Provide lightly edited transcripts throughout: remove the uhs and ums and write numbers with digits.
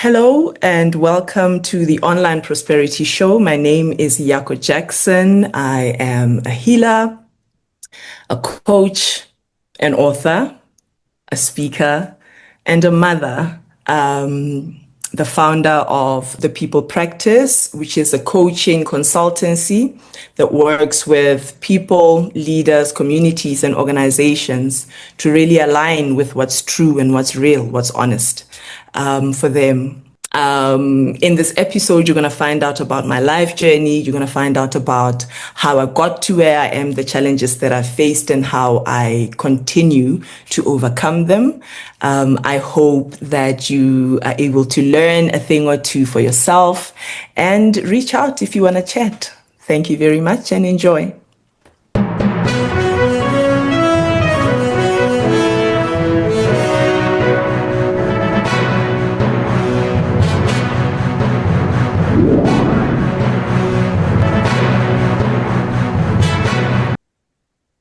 Hello and welcome to the Online Prosperity Show. My name is Yako Jackson. I am a healer, a coach, an author, a speaker, and a mother. The founder of The People Practice, which is a coaching consultancy that works with people, leaders, communities, and organizations to really align with what's true and what's real, what's honest for them. In this episode, you're going to find out about my life journey. You're going to find out about how I got to where I am, the challenges that I faced, and how I continue to overcome them. I hope that you are able to learn a thing or two for yourself and reach out if you want to chat. Thank you very much and enjoy.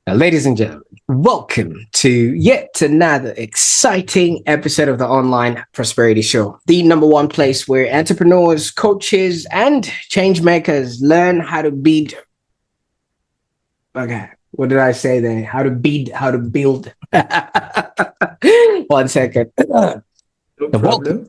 Ladies and gentlemen, welcome to yet another exciting episode of the Online Prosperity Show, the number one place where entrepreneurs, coaches, and change makers learn how to build. Okay, what did I say there? How to build. One second. No problem.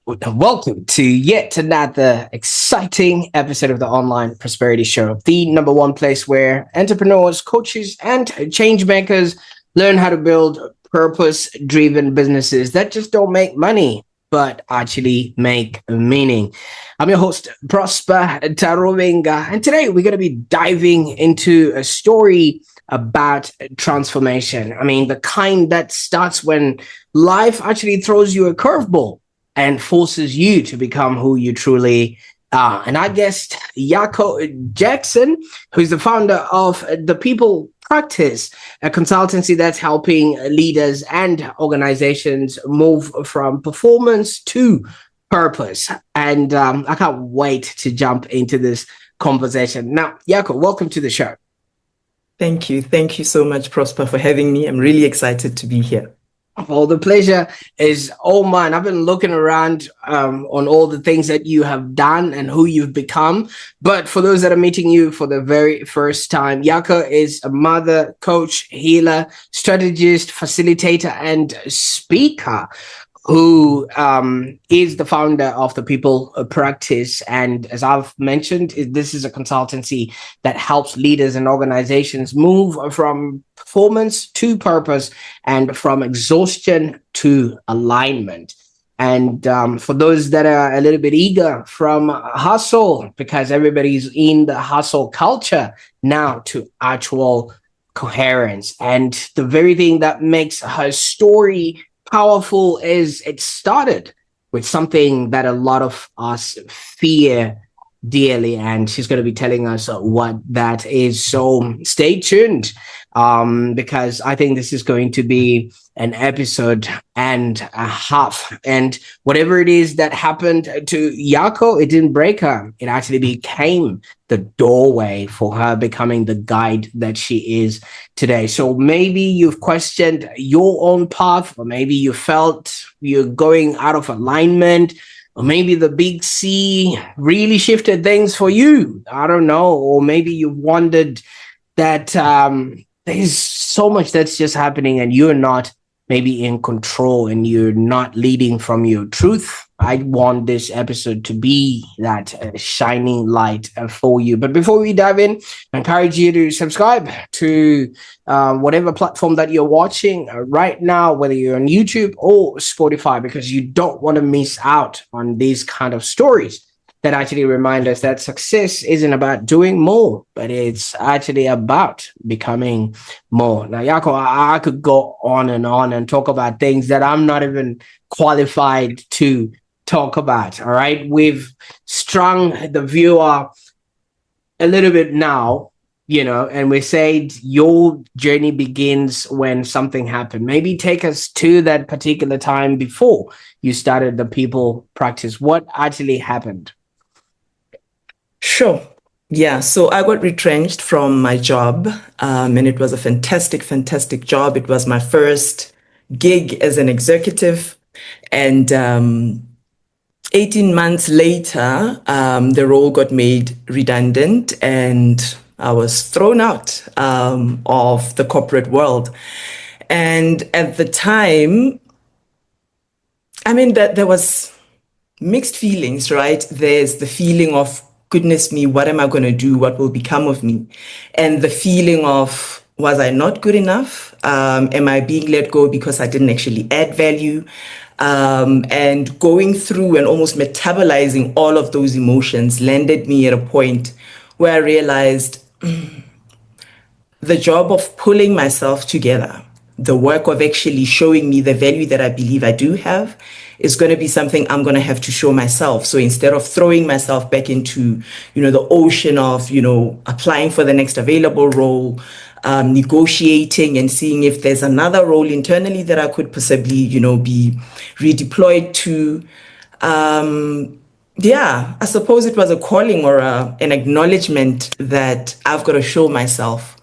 Welcome to yet another exciting episode of the Online Prosperity Show, the number one place where entrepreneurs, coaches, and change makers learn how to build purpose-driven businesses that just don't make money, but actually make meaning. I'm your host, Prosper Taruvinga, and today we're going to be diving into a story about transformation. I mean, the kind that starts when life actually throws you a curveball and forces you to become who you truly are. And I guessed Yako Jackson, who's the founder of The People Practice, a consultancy that's helping leaders and organizations move from performance to purpose. And I can't wait to jump into this conversation. Now, Yako, welcome to the show. Thank you. Thank you so much, Prosper, for having me. I'm really excited to be here. Well, the pleasure is all mine. I've been looking around on all the things that you have done and who you've become. But for those that are meeting you for the very first time, Yako is a mother, coach, healer, strategist, facilitator, and speaker who is the founder of The People Practice. And as I've mentioned, this is a consultancy that helps leaders and organizations move from performance to purpose and from exhaustion to alignment. And for those that are a little bit eager from hustle, because everybody's in the hustle culture now, to actual coherence. And the very thing that makes her story powerful is it started with something that a lot of us fear dearly, and she's going to be telling us what that is. So stay tuned, because I think this is going to be an episode and a half. And whatever it is that happened to Yako, it didn't break her. It actually became the doorway for her becoming the guide that she is today. So maybe you've questioned your own path, or maybe you felt you're going out of alignment, or maybe the big C really shifted things for you. I don't know. Or maybe you wondered that there's so much that's just happening and you're not maybe in control and you're not leading from your truth. I want this episode to be that shining light for you. But before we dive in, I encourage you to subscribe to whatever platform that you're watching right now, whether you're on YouTube or Spotify, because you don't want to miss out on these kind of stories that actually remind us that success isn't about doing more, but it's actually about becoming more. Now, Yako, I could go on and talk about things that I'm not even qualified to talk about. All right. We've strung the viewer a little bit now, and we said your journey begins when something happened. Maybe take us to that particular time before you started The People Practice. What actually happened? Sure. Yeah. So I got retrenched from my job, and it was a fantastic, fantastic job. It was my first gig as an executive. And 18 months later, the role got made redundant and I was thrown out of the corporate world. And at the time, I mean, that there was mixed feelings, right? There's the feeling of, goodness me, what am I going to do? What will become of me? And the feeling of, was I not good enough? Am I being let go because I didn't actually add value? And going through and almost metabolizing all of those emotions landed me at a point where I realized the job of pulling myself together, the work of actually showing me the value that I believe I do have, is going to be something I'm going to have to show myself. So instead of throwing myself back into, the ocean of, applying for the next available role, negotiating and seeing if there's another role internally that I could possibly, be redeployed to, yeah, I suppose it was a calling or an acknowledgement that I've got to show myself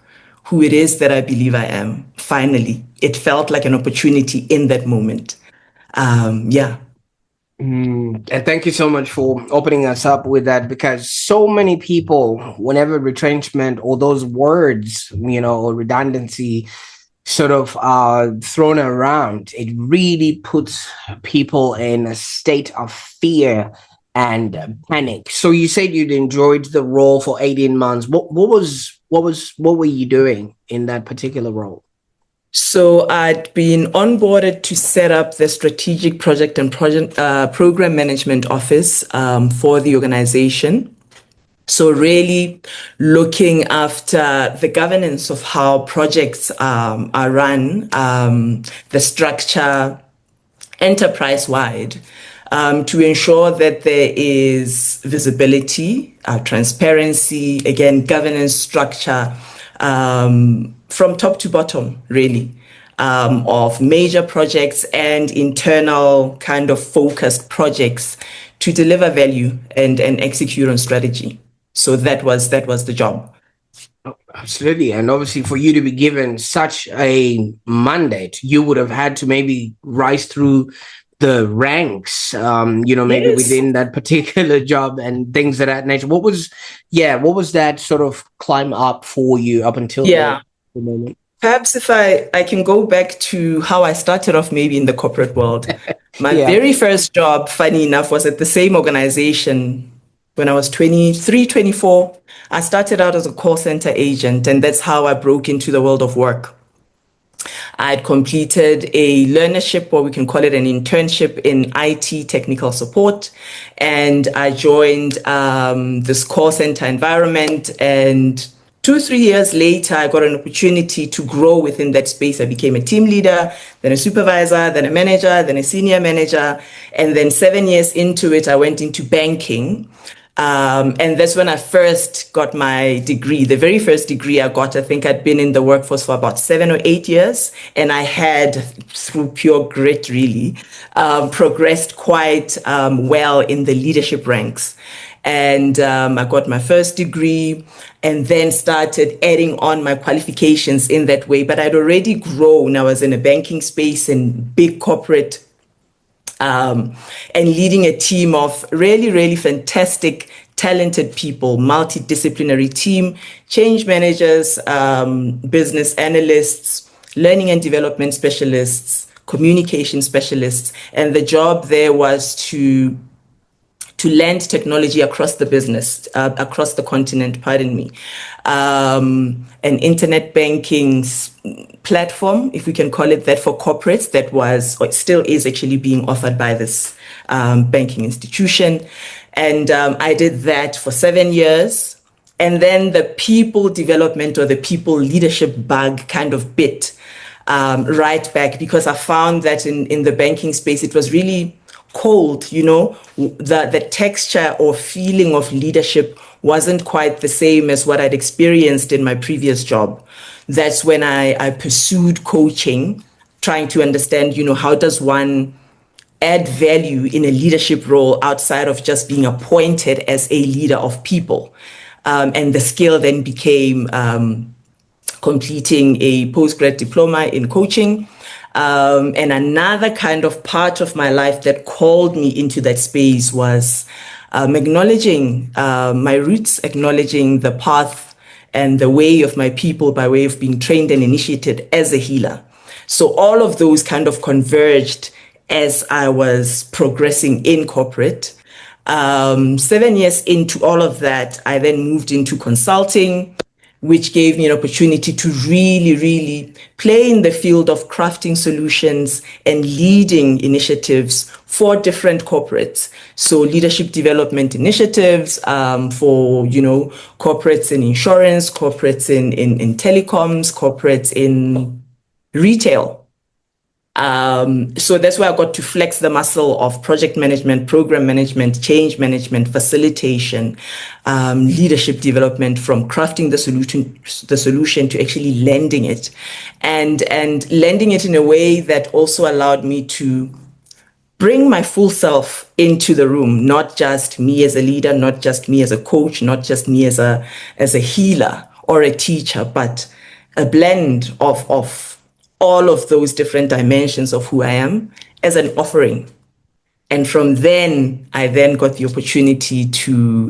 who it is that I believe I am. Finally, it felt like an opportunity in that moment. Yeah. And thank you so much for opening us up with that, because so many people, whenever retrenchment or those words, or redundancy sort of thrown around, it really puts people in a state of fear and panic. So you said you'd enjoyed the role for 18 months. What were you doing in that particular role? So I'd been onboarded to set up the strategic project and program management office for the organization. So really looking after the governance of how projects are run, the structure enterprise-wide, to ensure that there is visibility, transparency, again, governance structure, from top to bottom, really, of major projects and internal kind of focused projects to deliver value and execute on strategy. So that was the job. Oh, absolutely. And obviously for you to be given such a mandate, you would have had to maybe rise through the ranks, maybe Yes. within that particular job and things of that nature. What was that sort of climb up for you up until the moment? Perhaps if I can go back to how I started off maybe in the corporate world. My very first job, funny enough, was at the same organization when I was 23, 24. I started out as a call center agent, and that's how I broke into the world of work. I had completed a learnership, or we can call it an internship, in IT technical support. And I joined this call center environment. And 2-3 years later, I got an opportunity to grow within that space. I became a team leader, then a supervisor, then a manager, then a senior manager. And then 7 years into it, I went into banking. And that's when I first got my degree. The very first degree I got, I think I'd been in the workforce for about 7 or 8 years. And I had, through pure grit, really, progressed quite well in the leadership ranks. And I got my first degree and then started adding on my qualifications in that way. But I'd already grown. I was in a banking space and big corporate, and leading a team of really, really fantastic, talented people, multidisciplinary team, change managers, business analysts, learning and development specialists, communication specialists. And the job there was to land technology across the business, across the continent, pardon me. An internet banking platform, if we can call it that, for corporates that was, or still is actually being offered by this banking institution. And I did that for 7 years. And then the people development or the people leadership bug kind of bit right back, because I found that in the banking space, it was really cold, the texture or feeling of leadership wasn't quite the same as what I'd experienced in my previous job. That's when I pursued coaching, trying to understand, how does one add value in a leadership role outside of just being appointed as a leader of people. And the skill then became completing a postgrad diploma in coaching. And another kind of part of my life that called me into that space was acknowledging my roots, acknowledging the path and the way of my people by way of being trained and initiated as a healer. So all of those kind of converged as I was progressing in corporate. 7 years into all of that, I then moved into consulting, which gave me an opportunity to really, really play in the field of crafting solutions and leading initiatives for different corporates. So leadership development initiatives for, corporates in insurance, corporates in telecoms, corporates in retail. So that's where I got to flex the muscle of project management, program management, change management, facilitation, leadership development, from crafting the solution to actually lending it, and lending it in a way that also allowed me to bring my full self into the room, not just me as a leader, not just me as a coach, not just me as a healer or a teacher, but a blend of all of those different dimensions of who I am as an offering. And from then, I then got the opportunity to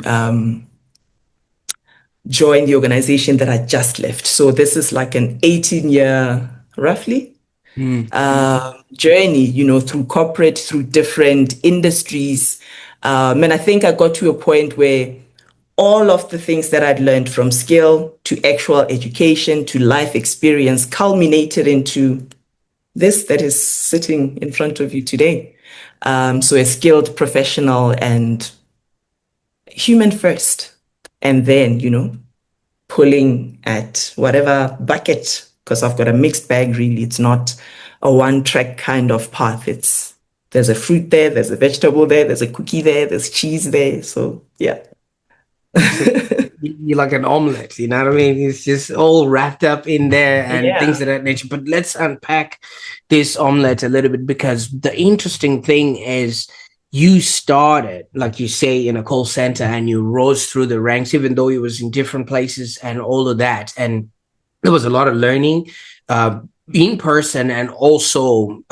join the organization that I just left. So this is like an 18-year, roughly, journey, through corporate, through different industries. And I think I got to a point where all of the things that I'd learned, from skill to actual education to life experience, culminated into this that is sitting in front of you today. So a skilled professional and human first, and then, pulling at whatever bucket, because I've got a mixed bag, really. It's not a one-track kind of path. There's a fruit there, there's a vegetable there, there's a cookie there, there's cheese there. So, yeah. You're like an omelet, you know what I mean? It's just all wrapped up in there and things of that nature. But let's unpack this omelet a little bit, because the interesting thing is you started, like you say, in a call center, and you rose through the ranks, even though it was in different places and all of that. And there was a lot of learning in person, and also,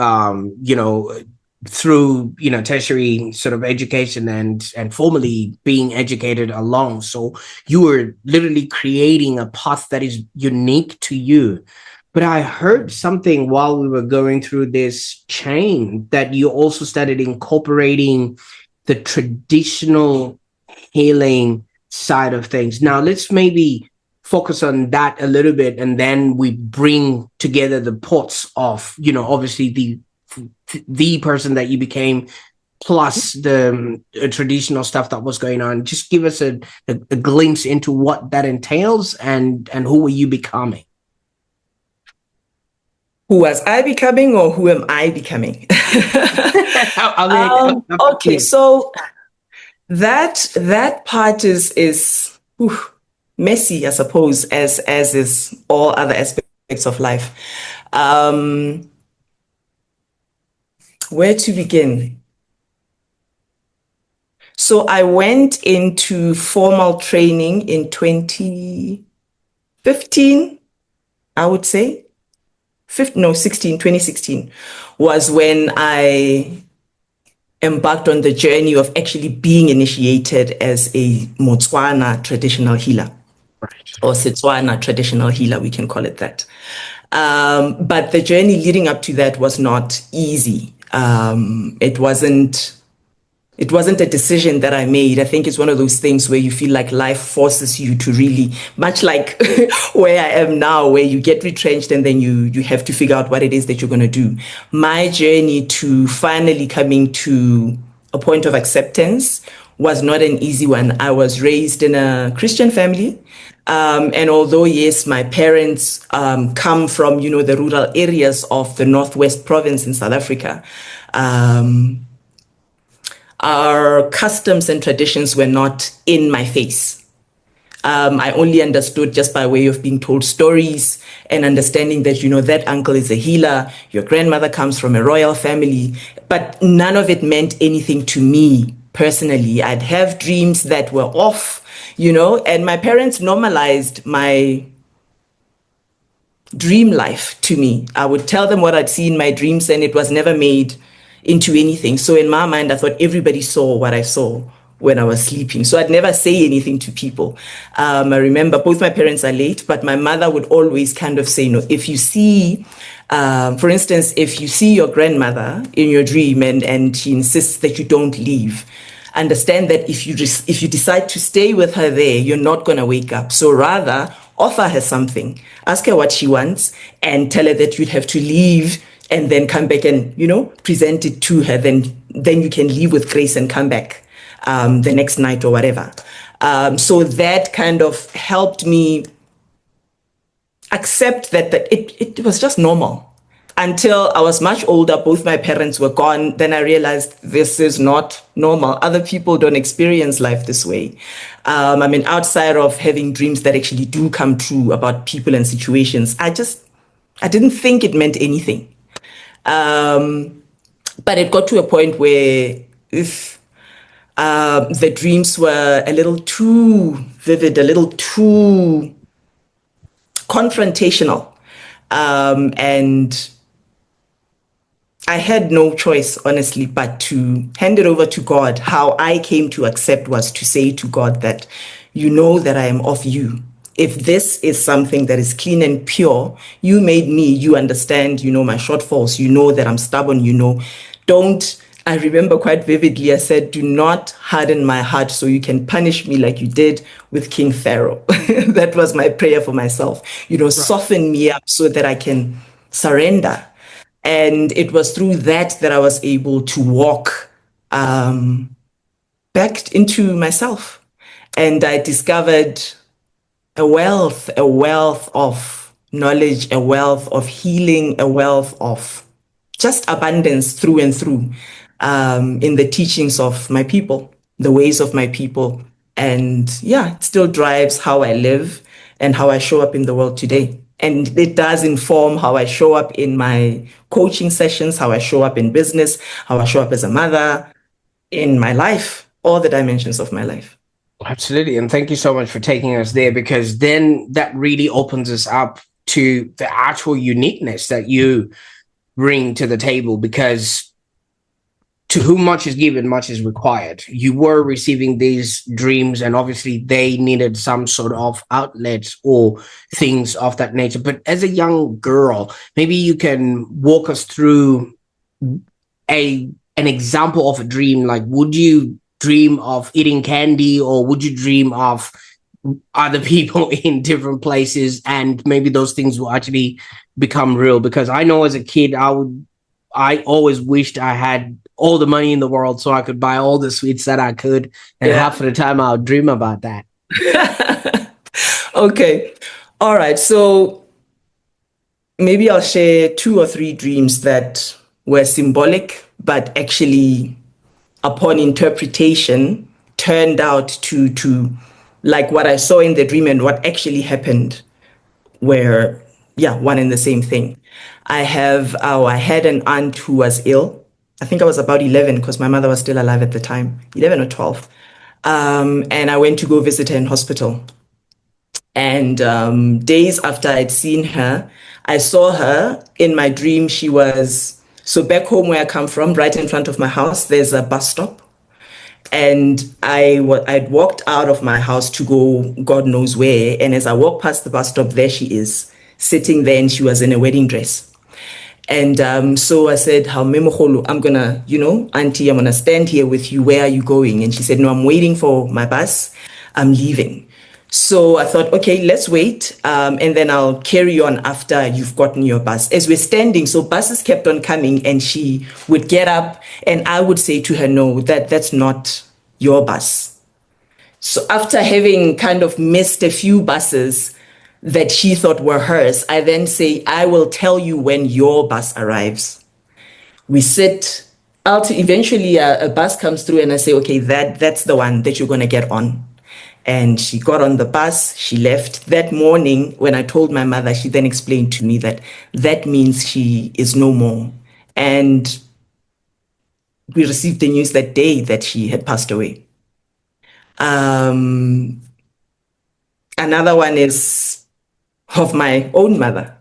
through tertiary sort of education and formally being educated along. So you were literally creating a path that is unique to you. But I heard something while we were going through this chain, that you also started incorporating the traditional healing side of things. Now let's maybe focus on that a little bit, and then we bring together the parts of obviously the person that you became, plus the traditional stuff that was going on. Just give us a glimpse into what that entails, and who are you becoming? Who was I becoming, or who am I becoming? Okay, so that part is messy, I suppose, as is all other aspects of life. Where to begin? So I went into formal training in 2015, I would say. 2016 was when I embarked on the journey of actually being initiated as a Motswana traditional healer, or Setswana traditional healer, we can call it that. But the journey leading up to that was not easy. It wasn't a decision that I made. I think it's one of those things where you feel like life forces you to really, much like where I am now, where you get retrenched and then you have to figure out what it is that you're going to do. My journey to finally coming to a point of acceptance was not an easy one. I was raised in a Christian family. And although, yes, my parents come from, the rural areas of the Northwest province in South Africa, our customs and traditions were not in my face. I only understood just by way of being told stories and understanding that, that uncle is a healer, your grandmother comes from a royal family, but none of it meant anything to me personally. I'd have dreams that were off, and my parents normalized my dream life to me. I would tell them what I'd see in my dreams, and it was never made into anything. So in my mind, I thought everybody saw what I saw when I was sleeping. So I'd never say anything to people. I remember both my parents are late, but my mother would always kind of say, no, if you see, for instance, if you see your grandmother in your dream and she insists that you don't leave, understand that if you decide to stay with her there, you're not going to wake up. So rather, offer her something, ask her what she wants, and tell her that you'd have to leave and then come back and present it to her. Then you can leave with grace and come back the next night or whatever. So that kind of helped me accept that it was just normal. Until I was much older, both my parents were gone. Then I realized this is not normal. Other people don't experience life this way. I mean, outside of having dreams that actually do come true about people and situations, I didn't think it meant anything. But it got to a point where if the dreams were a little too vivid, a little too confrontational, and I had no choice, honestly, but to hand it over to God. How I came to accept was to say to God that, you know that I am of you. If this is something that is clean and pure, you made me, you understand, my shortfalls, you know that I'm stubborn, I remember quite vividly, I said, do not harden my heart so you can punish me like you did with King Pharaoh. That was my prayer for myself. Soften me up so that I can surrender. And it was through that I was able to walk back into myself. And I discovered a wealth of knowledge, a wealth of healing, a wealth of just abundance through and through in the teachings of my people, the ways of my people. And yeah, it still drives how I live and how I show up in the world today. And it does inform how I show up in my coaching sessions, how I show up in business, how I show up as a mother, in my life, all the dimensions of my life. Absolutely. And thank you so much for taking us there, because then that really opens us up to the actual uniqueness that you bring to the table, because to whom much is given, much is required. You were receiving these dreams, and obviously they needed some sort of outlets or things of that nature. But as a young girl, maybe you can walk us through an example of a dream. Like, would you dream of eating candy, or would you dream of other people in different places, and maybe those things will actually become real? Because I know as a kid, I always wished I had all the money in the world so I could buy all the sweets that I could. And half of the time I would dream about that. Okay. All right. So maybe I'll share 2 or 3 dreams that were symbolic, but actually upon interpretation turned out to like what I saw in the dream and what actually happened were, one and the same thing. I had an aunt who was ill. I think I was about 11 because my mother was still alive at the time, 11 or 12. And I went to go visit her in hospital. And days after I'd seen her, I saw her in my dream. So back home where I come from, right in front of my house, there's a bus stop. And I'd walked out of my house to go God knows where. And as I walked past the bus stop, there she is, sitting there, and she was in a wedding dress. And so I said, I'm gonna, Auntie, I'm gonna stand here with you. Where are you going? And she said, no, I'm waiting for my bus. I'm leaving. So I thought, okay, let's wait. And then I'll carry on after you've gotten your bus. As we're standing, so buses kept on coming, and she would get up and I would say to her, no, that's not your bus. So after having kind of missed a few buses that she thought were hers, I then say, I will tell you when your bus arrives. We sit out, eventually a bus comes through, and I say, okay, that's the one that you're going to get on. And she got on the bus, she left. That morning, when I told my mother, she then explained to me that means she is no more. And we received the news that day that she had passed away. Another one is of my own mother.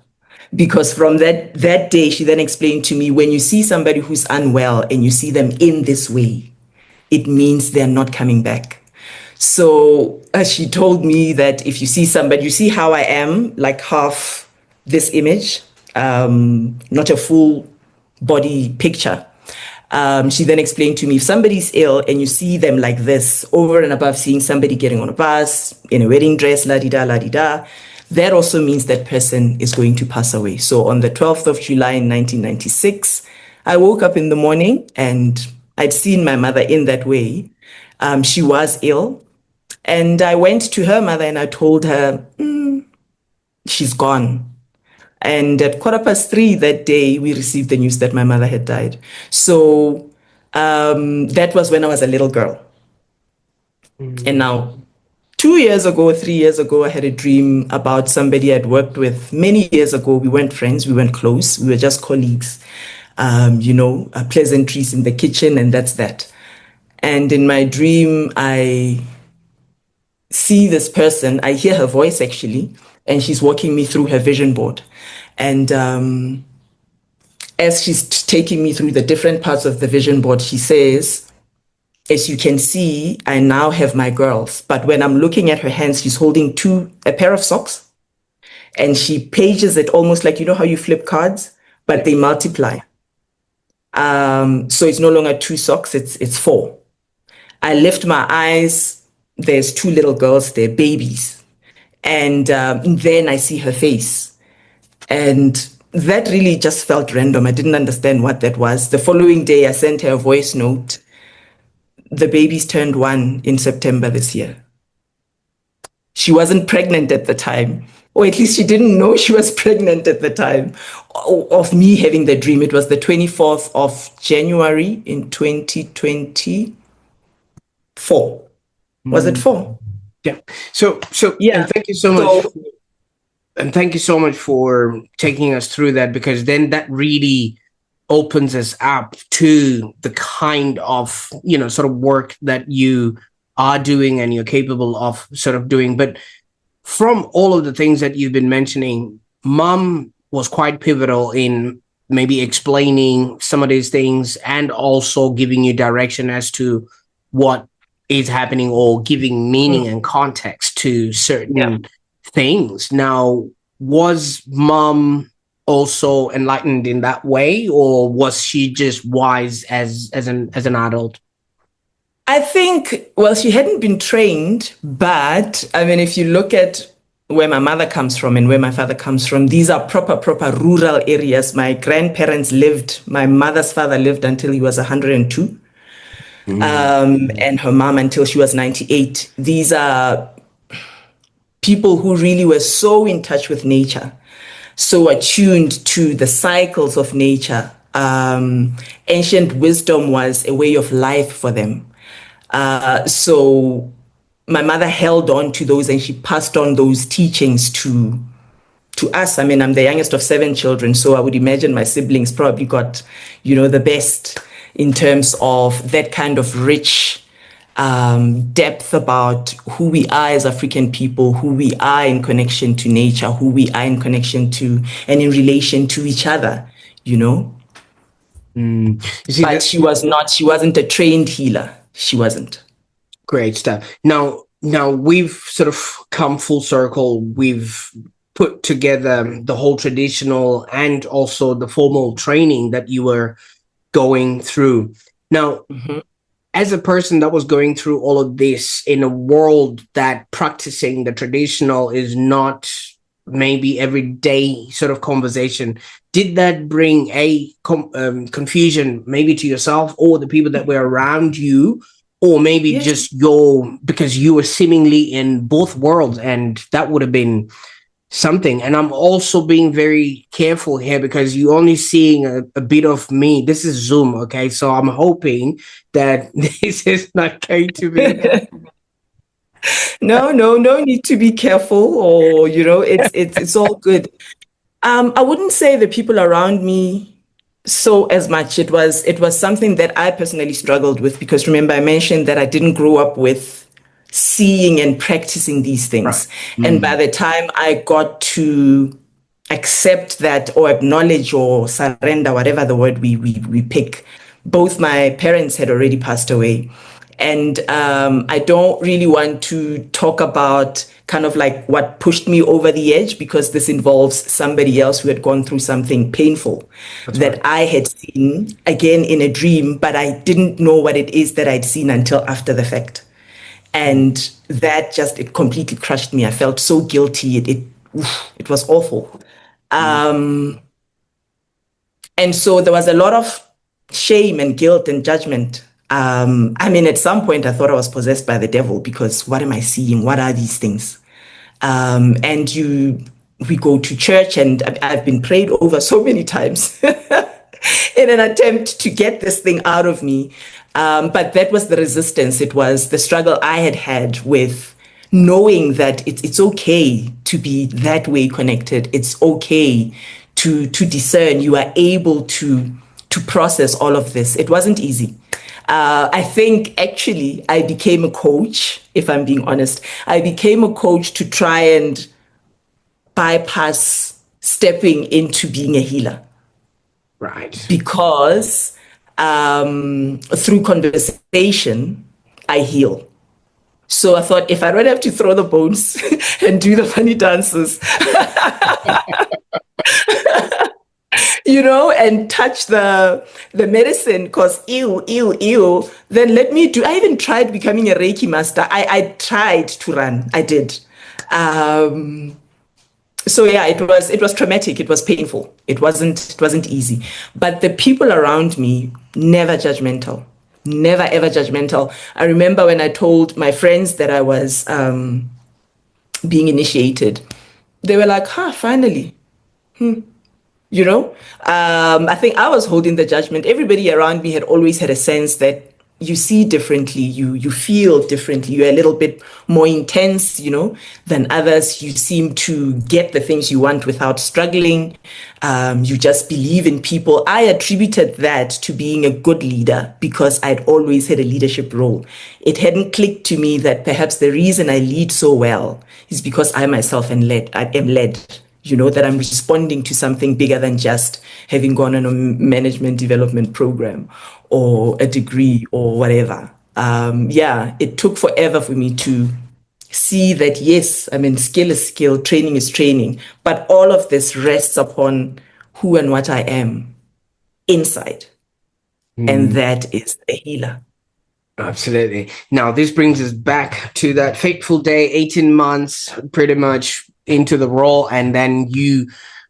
because from that day, she then explained to me, when you see somebody who's unwell and you see them in this way, it means they're not coming back. So she told me that if you see somebody, you see how I am, like half this image, not a full body picture. She then explained to me, if somebody's ill and you see them like this, over and above seeing somebody getting on a bus, in a wedding dress, la-di-da, la-di-da, that also means that person is going to pass away. So on the 12th of July in 1996, I woke up in the morning and I'd seen my mother in that way. She was ill. And I went to her mother and I told her, she's gone. And at 3:15 that day, we received the news that my mother had died. So that was when I was a little girl. And now, 2 years ago, 3 years ago, I had a dream about somebody I'd worked with many years ago. We weren't friends, we weren't close, we were just colleagues, pleasantries in the kitchen, and that's that. And in my dream, I see this person, I hear her voice actually, and she's walking me through her vision board. And as she's taking me through the different parts of the vision board, she says, as you can see, I now have my girls. But when I'm looking at her hands, she's holding a pair of socks, and she pages it almost like, you know how you flip cards, but they multiply. So it's no longer 2 socks, it's 4. I lift my eyes, there's 2 little girls there, babies. And then I see her face. And that really just felt random. I didn't understand what that was. The following day, I sent her a voice note. The babies turned 1 in September this year. She wasn't pregnant at the time, or at least she didn't know she was pregnant at the time of me having the dream. It was the 24th of January in 2024. Was it 4? Yeah. So yeah. And thank you so much. And thank you so much for taking us through that, because then that really opens us up to the kind of, sort of work that you are doing and you're capable of sort of doing. But from all of the things that you've been mentioning, Mom was quite pivotal in maybe explaining some of these things and also giving you direction as to what is happening, or giving meaning and context to certain things. Now, was Mom also enlightened in that way, or was she just wise as an adult? I think, well, she hadn't been trained, but I mean, if you look at where my mother comes from and where my father comes from, these are proper rural areas. My grandparents my mother's father lived until he was 102. And her mom until she was 98. These are people who really were so in touch with nature, so attuned to the cycles of nature. Ancient wisdom was a way of life for them. So my mother held on to those, and she passed on those teachings to us. I mean, I'm the youngest of 7 children, so I would imagine my siblings probably got, the best in terms of that kind of rich depth about who we are as African people, who we are in connection to nature, who we are in connection to and in relation to each other, But she wasn't a trained healer. She wasn't. Great stuff. Now we've sort of come full circle. We've put together the whole traditional and also the formal training that you were going through. Now, as a person that was going through all of this in a world that practicing the traditional is not maybe everyday sort of conversation, did that bring a confusion maybe to yourself or the people that were around you, or maybe just because you were seemingly in both worlds, and that would have been something? And I'm also being very careful here because you're only seeing a bit of me. This is Zoom, okay? So I'm hoping that this is not going to be... No need to be careful, or, it's all good. I wouldn't say the people around me so as much. It was something that I personally struggled with, because remember I mentioned that I didn't grow up with seeing and practicing these things. Right. And by the time I got to accept that or acknowledge or surrender, whatever the word we pick. Both my parents had already passed away. And I don't really want to talk about kind of like what pushed me over the edge, because this involves somebody else who had gone through something painful that I had seen again in a dream, but I didn't know what it is that I'd seen until after the fact. And that just, it completely crushed me. I felt so guilty. It was awful. And so there was a lot of shame and guilt and judgment. I mean, at some point I thought I was possessed by the devil, because what am I seeing? What are these things? And we go to church, and I've been prayed over so many times in an attempt to get this thing out of me. But that was the resistance. It was the struggle I had with knowing that it's okay to be that way connected. It's okay to discern. You are able to process all of this. It wasn't easy. I think actually I became a coach, if I'm being honest. I became a coach to try and bypass stepping into being a healer. Right. Because through conversation, I heal. So I thought, if I don't have to throw the bones and do the funny dances, and touch the medicine, because ew, then let me do. I even tried becoming a Reiki master. I tried to run. I did. So yeah, it was traumatic. It was painful. It wasn't easy. But the people around me, never judgmental. Never ever judgmental. I remember when I told my friends that I was being initiated, they were like, finally. I think I was holding the judgment. Everybody around me had always had a sense that you see differently, you feel differently, you're a little bit more intense, than others. You seem to get the things you want without struggling. You just believe in people. I attributed that to being a good leader, because I'd always had a leadership role. It hadn't clicked to me that perhaps the reason I lead so well is because I myself am led. That I'm responding to something bigger than just having gone on a management development program or a degree or whatever. It took forever for me to see that, yes, skill is skill, training is training, but all of this rests upon who and what I am inside. And that is a healer. Absolutely. Now, this brings us back to that fateful day, 18 months, pretty much into the role, and then you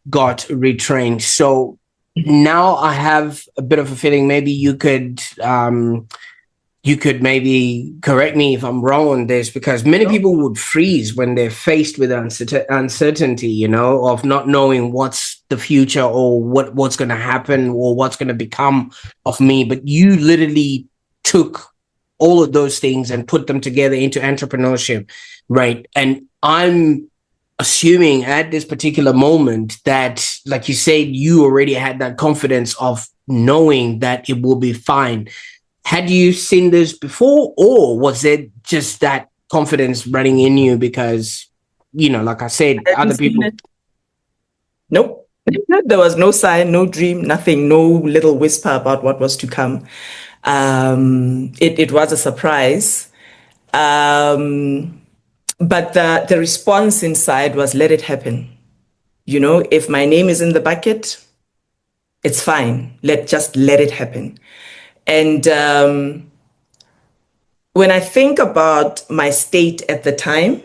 got retrenched. So now I have a bit of a feeling maybe you could maybe correct me if I'm wrong on this, because many people would freeze when they're faced with uncertainty, of not knowing what's the future or what's going to happen or what's going to become of me. But you literally took all of those things and put them together into entrepreneurship, right? And I'm assuming at this particular moment that, like you said, you already had that confidence of knowing that it will be fine. Had you seen this before, or was it just that confidence running in you because, like I said, other people? Nope. There was no sign, no dream, nothing, no little whisper about what was to come. It was a surprise. But the response inside was, let it happen. If my name is in the bucket, it's fine. Just let it happen. And when I think about my state at the time,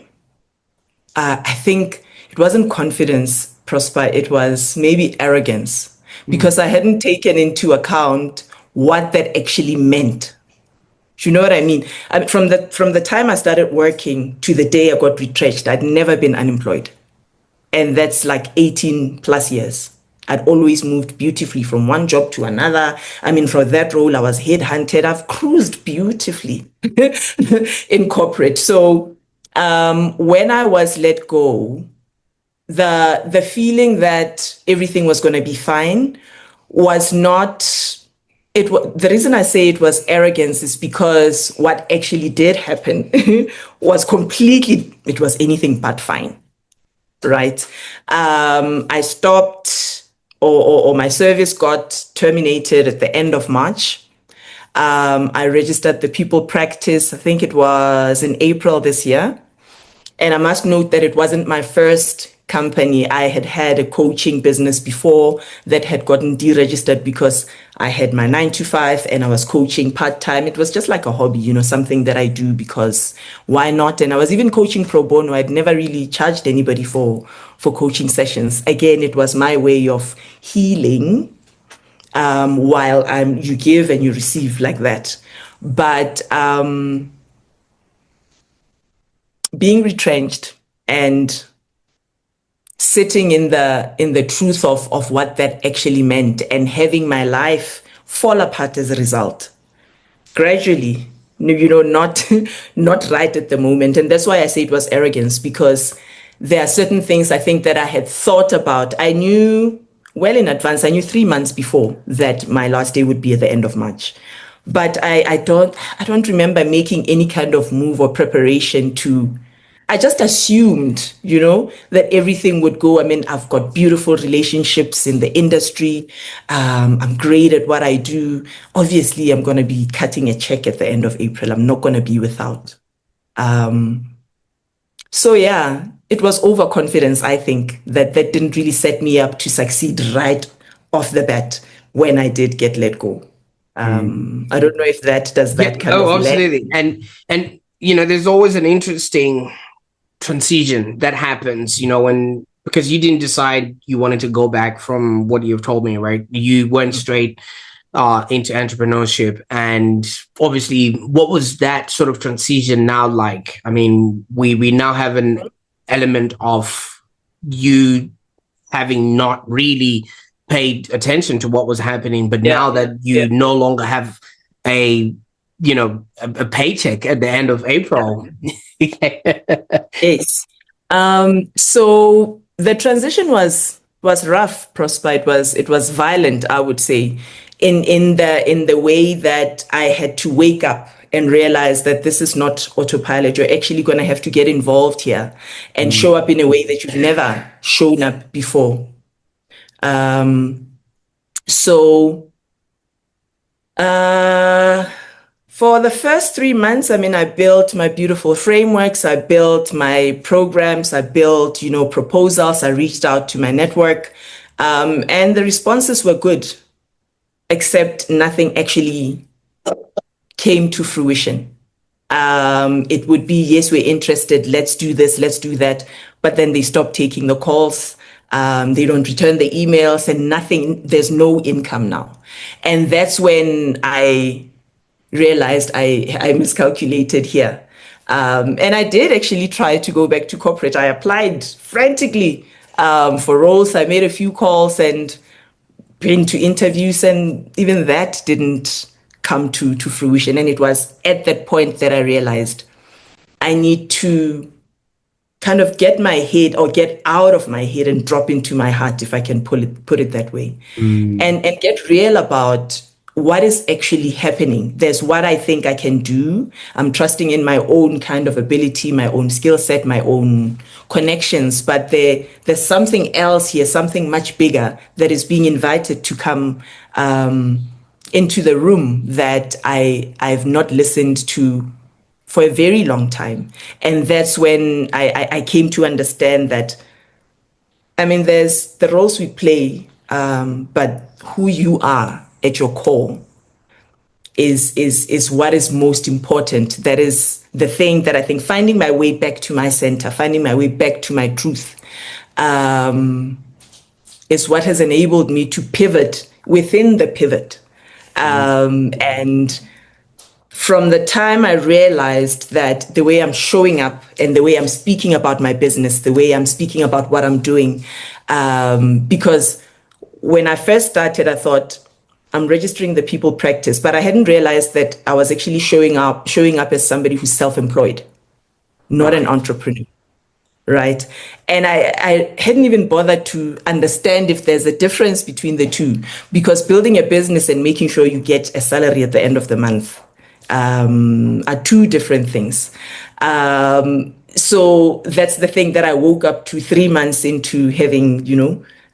I think it wasn't confidence, Prosper. It was maybe arrogance, because I hadn't taken into account what that actually meant. Do you know what I mean? From the time I started working to the day I got retrenched, I'd never been unemployed. And that's like 18 plus years. I'd always moved beautifully from one job to another. For that role, I was headhunted. I've cruised beautifully in corporate. So when I was let go, the feeling that everything was going to be fine was not... The reason I say it was arrogance is because what actually did happen was it was anything but fine. right? I stopped, or my service got terminated at the end of March. I registered the people practice, I think it was in April this year. And I must note that it wasn't my first company. I had had a coaching business before that had gotten deregistered because I had my 9 to 5 and I was coaching part-time. It was just like a hobby, something that I do because why not? And I was even coaching pro bono. I'd never really charged anybody for coaching sessions. Again, it was my way of healing while you give and you receive like that. But being retrenched and sitting in the truth of what that actually meant and having my life fall apart as a result gradually, not not right at the moment. And that's why I say it was arrogance, because there are certain things I think that I had thought about. I knew well in advance. I knew 3 months before that my last day would be at the end of March. But I don't remember making any kind of move or preparation to. I just assumed, that everything would go. I mean, I've got beautiful relationships in the industry. I'm great at what I do. Obviously, I'm going to be cutting a check at the end of April. I'm not going to be without. So yeah, it was overconfidence, I think, that didn't really set me up to succeed right off the bat when I did get let go. I don't know if does that kind of absolutely. And there's always an interesting transition that happens, because you didn't decide you wanted to go back from what you've told me, right? You went straight into entrepreneurship, and obviously, what was that sort of transition now like? I mean, we now have an element of you having not really paid attention to what was happening, but now that you no longer have a paycheck at the end of April. Yes. So the transition was rough, Prosper. It was violent, I would say, in the way that I had to wake up and realize that this is not autopilot. You're actually going to have to get involved here and show up in a way that you've never shown up before. For the first 3 months, I mean, I built my beautiful frameworks, I built my programs, I built, proposals, I reached out to my network, and the responses were good, except nothing actually came to fruition. It would be, yes, we're interested, let's do this, let's do that, but then they stop taking the calls. They don't return the emails and nothing, there's no income now. And that's when I realized I miscalculated here. And I did actually try to go back to corporate. I applied frantically for roles. I made a few calls and been to interviews, and even that didn't come to fruition. And it was at that point that I realized I need to kind of get my head or get out of my head and drop into my heart, if I can put it that way, and get real about what is actually happening. There's what I think I can do. I'm trusting in my own kind of ability, my own skill set, my own connections, but there's something else here, something much bigger that is being invited to come into the room that I've not listened to for a very long time. And that's when I came to understand that, I mean, there's the roles we play, but who you are at your core is what is most important. That is the thing that I think finding my way back to my center, finding my way back to my truth, is what has enabled me to pivot within the pivot. And from the time I realized that the way I'm showing up and the way I'm speaking about my business, the way I'm speaking about what I'm doing, because when I first started, I thought I'm registering the people practice, but I hadn't realized that I was actually showing up as somebody who's self-employed, not an entrepreneur. Right. And I hadn't even bothered to understand if there's a difference between the two, because building a business and making sure you get a salary at the end of the month are two different things. So that's the thing that I woke up to 3 months into having,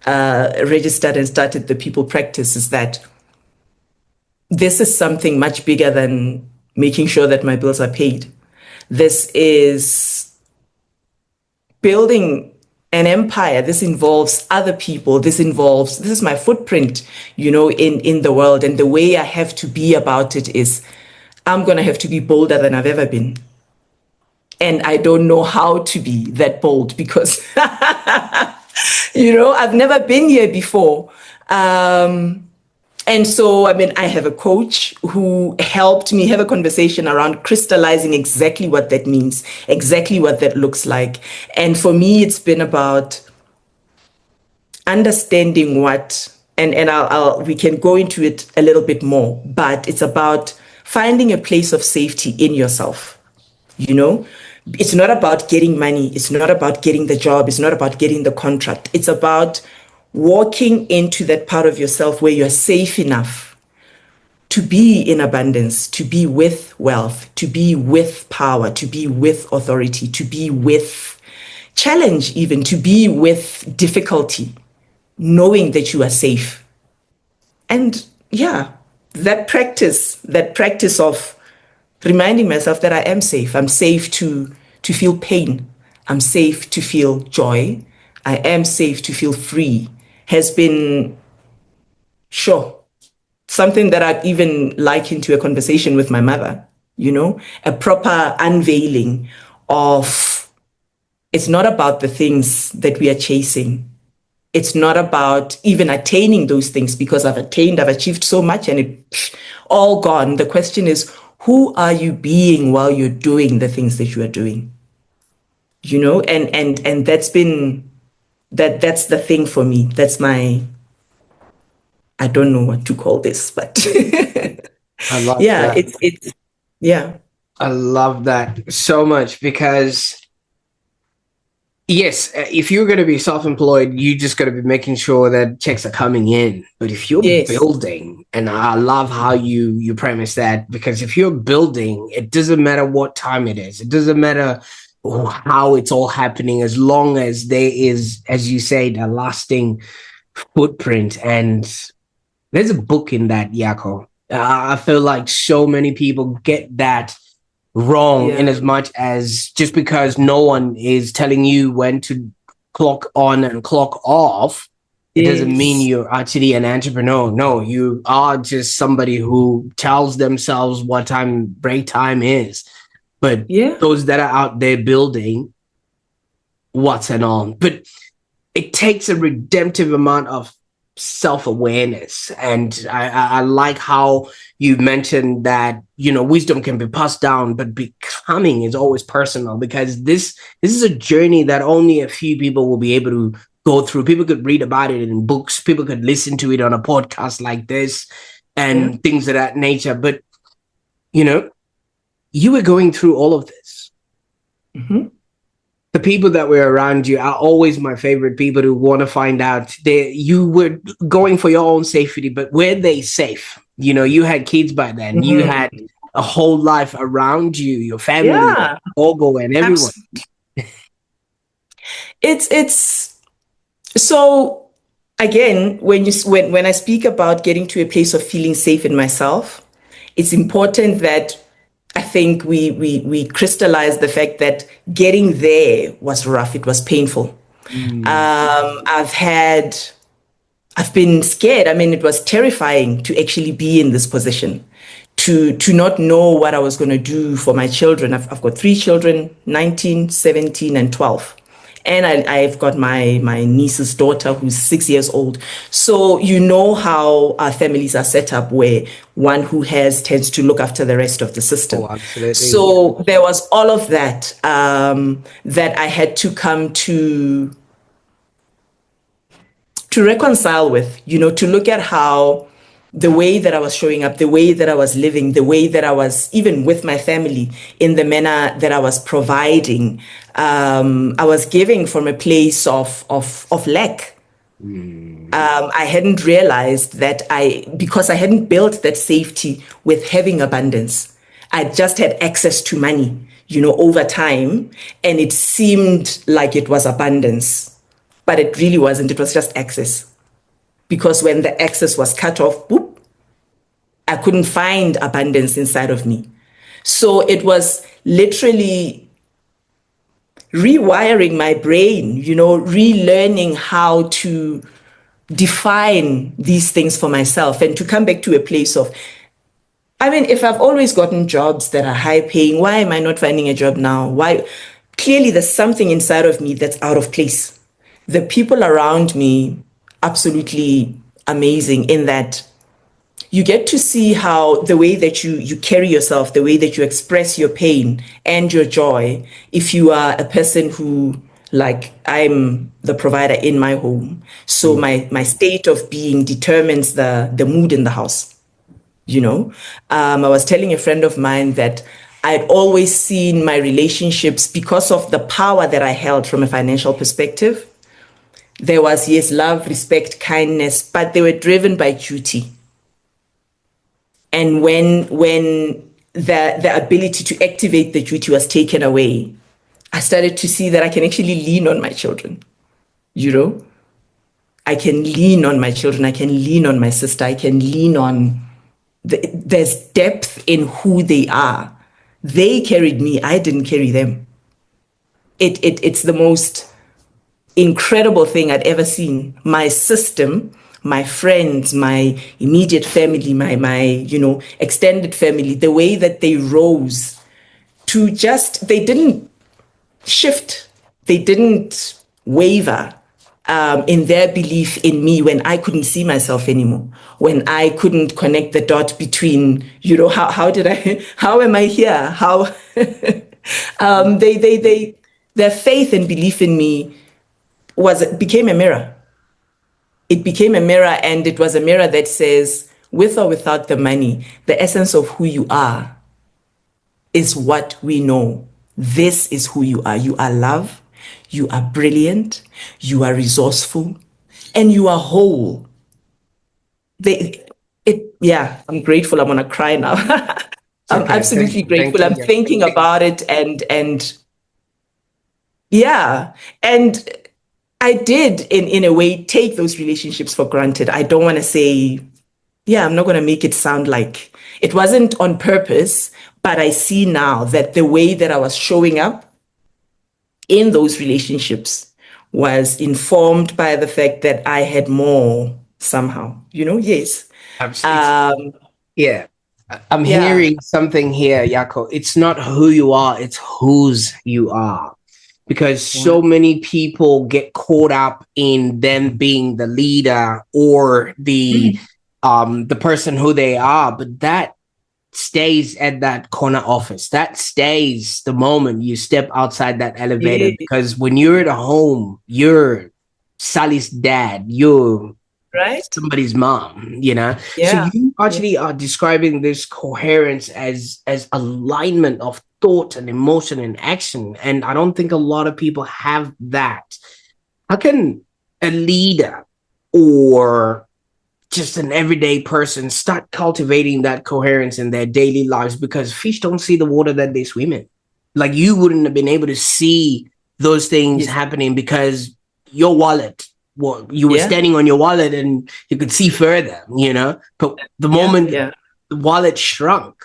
registered and started the people practice, is that this is something much bigger than making sure that my bills are paid. This is building an empire. This involves other people. This is my footprint, in the world. And the way I have to be about it is I'm going to have to be bolder than I've ever been. And I don't know how to be that bold because, I've never been here before. And so, I have a coach who helped me have a conversation around crystallizing exactly what that means, exactly what that looks like. And for me, it's been about understanding what, and we can go into it a little bit more, but it's about finding a place of safety in yourself. It's not about getting money. It's not about getting the job. It's not about getting the contract. It's about walking into that part of yourself where you're safe enough to be in abundance, to be with wealth, to be with power, to be with authority, to be with challenge, even to be with difficulty, knowing that you are safe. And yeah, that practice of reminding myself that I am safe. I'm safe to feel pain. I'm safe to feel joy. I am safe to feel free has been, sure, something that I'd even liken to a conversation with my mother, a proper unveiling of, it's not about the things that we are chasing. It's not about even attaining those things, because I've achieved so much and it's all gone. The question is, who are you being while you're doing the things that you are doing? And that's been, that's the thing for me. That's my, I don't know what to call this, but I love yeah, that. Yeah. I love that so much because yes, if you're going to be self-employed, you just got to be making sure that checks are coming in. But if you're building, and I love how you premise that, because if you're building, it doesn't matter what time it is. It doesn't matter how it's all happening, as long as there is, as you said, a lasting footprint. And there's a book in that, Yako. I feel like so many people get that wrong, in as much as just because no one is telling you when to clock on and clock off, it doesn't mean you're actually an entrepreneur. No, you are just somebody who tells themselves what time break time is. But those that are out there building, what's and on. But it takes a redemptive amount of self-awareness. And I like how you mentioned that, wisdom can be passed down, but becoming is always personal, because this is a journey that only a few people will be able to go through. People could read about it in books, people could listen to it on a podcast like this and things of that nature. But, you were going through all of this. Mm-hmm. The people that were around you are always my favorite people to want to find out. You were going for your own safety, but were they safe? You had kids by then. Mm-hmm. You had a whole life around you, your family, Ogo, and everyone. It's so, again, when I speak about getting to a place of feeling safe in myself, it's important that I think we crystallize the fact that getting there was rough. It was painful. I've been scared. It was terrifying to actually be in this position, to not know what I was going to do for my children. I've got 3 children, 19, 17, and 12. And I've got my niece's daughter who's 6 years old. So how our families are set up, where one who has tends to look after the rest of the system. Oh, absolutely. So there was all of that that I had to come to reconcile with, to look at how the way that I was showing up, the way that I was living, the way that I was even with my family, in the manner that I was providing, I was giving from a place of lack. I hadn't realized that because I hadn't built that safety with having abundance, I just had access to money. over time. And it seemed like it was abundance, but it really wasn't. It was just access. Because when the access was cut off, boop, I couldn't find abundance inside of me. So it was literally rewiring my brain, relearning how to define these things for myself and to come back to a place of, I mean, if I've always gotten jobs that are high paying, why am I not finding a job now? Why? Clearly, there's something inside of me that's out of place. The people around me, absolutely amazing in that you get to see how the way that you carry yourself, the way that you express your pain and your joy, if you are a person who, like, I'm the provider in my home, so my state of being determines the mood in the house. I was telling a friend of mine that I'd always seen my relationships, because of the power that I held from a financial perspective. There was, yes, love, respect, kindness, but they were driven by duty. And when the ability to activate the duty was taken away, I started to see that I can actually lean on my children. I can lean on my children. I can lean on my sister. I can lean on. There's depth in who they are. They carried me. I didn't carry them. It's the most incredible thing I'd ever seen. My system, my friends, my immediate family, my extended family, the way that they rose to they didn't shift, they didn't waver in their belief in me when I couldn't see myself anymore, when I couldn't connect the dot between, how am I here? How, their faith and belief in me became a mirror. It became a mirror, and it was a mirror that says, with or without the money, the essence of who you are is what we know. This is who you are. You are love, you are brilliant, you are resourceful, and you are whole. I'm grateful. I'm gonna cry now. I'm Okay, absolutely grateful. I'm you. thinking about it, and yeah, and I did in a way take those relationships for granted. I don't want to say, I'm not going to make it sound like it wasn't on purpose, but I see now that the way that I was showing up in those relationships was informed by the fact that I had more somehow, yes. Absolutely. Yeah. I'm Yeah. hearing something here, Yako. It's not who you are, it's whose you are. Because so many people get caught up in them being the leader or the person who they are, but that stays at that corner office. That stays the moment you step outside that elevator. Yeah. Because when you're at home, you're Sally's dad, you're Right? somebody's mom. So Yeah. you actually are describing this coherence as alignment of thought and emotion and action, and I don't think a lot of people have that. How can a leader or just an everyday person start cultivating that coherence in their daily lives? Because fish don't see the water that they swim in. Like, you wouldn't have been able to see those things happening because your wallet, you were standing on your wallet and you could see further, but the moment the wallet shrunk,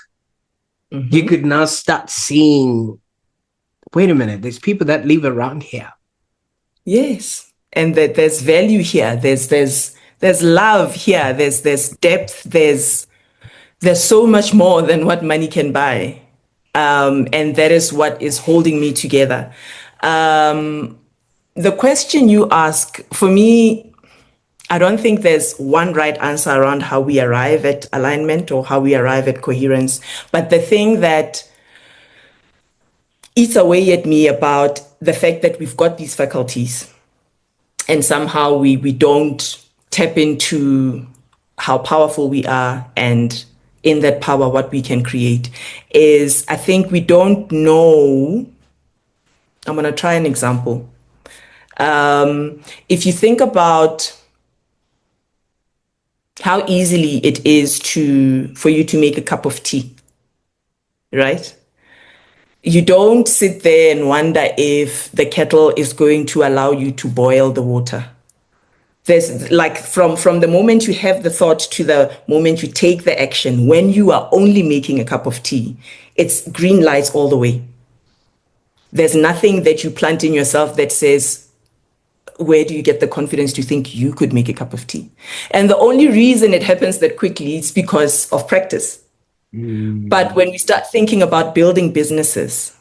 you could now start seeing, wait a minute, there's people that live around here. Yes. And that there's value here. There's love here. There's depth. There's so much more than what money can buy. And that is what is holding me together. The question you ask, for me, I don't think there's one right answer around how we arrive at alignment or how we arrive at coherence. But the thing that eats away at me about the fact that we've got these faculties and somehow we don't tap into how powerful we are, and in that power what we can create, is I think we don't know. I'm going to try an example. If you think about how easily it is for you to make a cup of tea, right? You don't sit there and wonder if the kettle is going to allow you to boil the water. There's like from the moment you have the thought to the moment you take the action, when you are only making a cup of tea, it's green lights all the way. There's nothing that you plant in yourself that says, where do you get the confidence to think you could make a cup of tea? And the only reason it happens that quickly is because of practice. But when we start thinking about building businesses,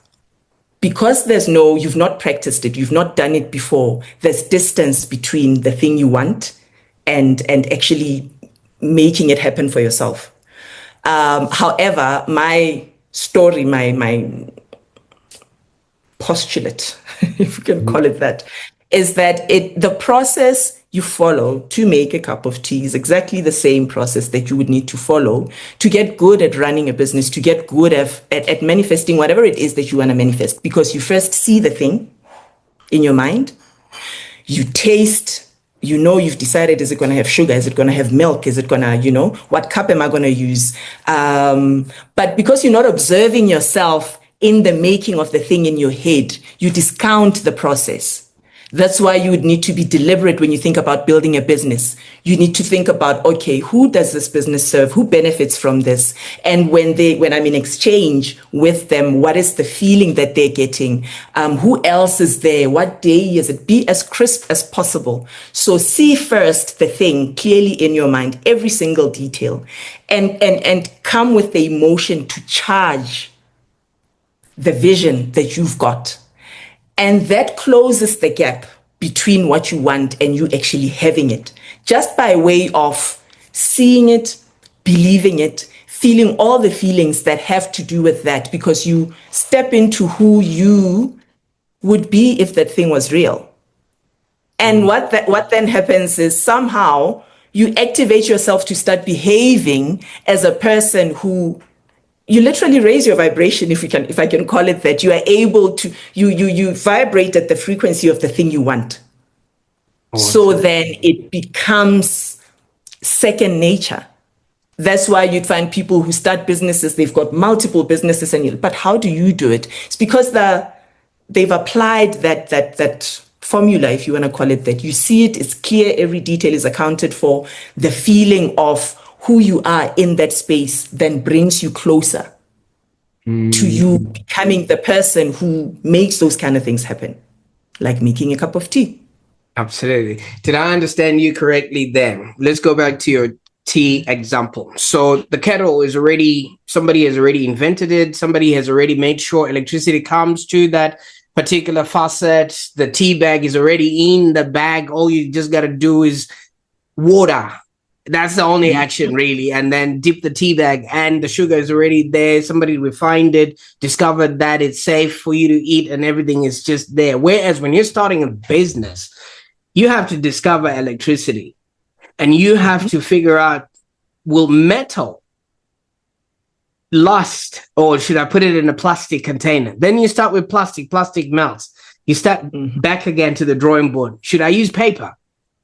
because you've not practiced it, you've not done it before, there's distance between the thing you want and actually making it happen for yourself. However, my story, my postulate, if you can call it that, is that the process you follow to make a cup of tea is exactly the same process that you would need to follow to get good at running a business, to get good at manifesting whatever it is that you want to manifest. Because you first see the thing in your mind, you taste, you've decided, is it going to have sugar? Is it going to have milk? Is it going to, what cup am I going to use? But because you're not observing yourself in the making of the thing in your head, you discount the process. That's why you would need to be deliberate when you think about building a business. You need to think about, okay, who does this business serve? Who benefits from this? And when I'm in exchange with them, what is the feeling that they're getting? Who else is there? What day is it? Be as crisp as possible. So see first the thing clearly in your mind, every single detail, and come with the emotion to charge the vision that you've got. And that closes the gap between what you want and you actually having it, just by way of seeing it, believing it, feeling all the feelings that have to do with that, because you step into who you would be if that thing was real. And what then happens is somehow you activate yourself to start behaving as a person who you literally raise your vibration, if I can call it that. You are able to, you vibrate at the frequency of the thing you want. Awesome. So then it becomes second nature. That's why you'd find people who start businesses, they've got multiple businesses, but how do you do it? It's because they've applied that formula, if you want to call it that. You see it, it's clear, every detail is accounted for. The feeling of who you are in that space then brings you closer to you becoming the person who makes those kind of things happen, like making a cup of tea. Absolutely. Did I understand you correctly then? Let's go back to your tea example. So the kettle is somebody has already invented it. Somebody has already made sure electricity comes to that particular faucet. The tea bag is already in the bag. All you just got to do is water. That's the only action, really. And then dip the tea bag and the sugar is already there. Somebody refined it, discovered that it's safe for you to eat, and everything is just there. Whereas when you're starting a business, you have to discover electricity and you have to figure out, will metal last, or should I put it in a plastic container? Then you start with plastic melts. You start back again to the drawing board. Should I use paper?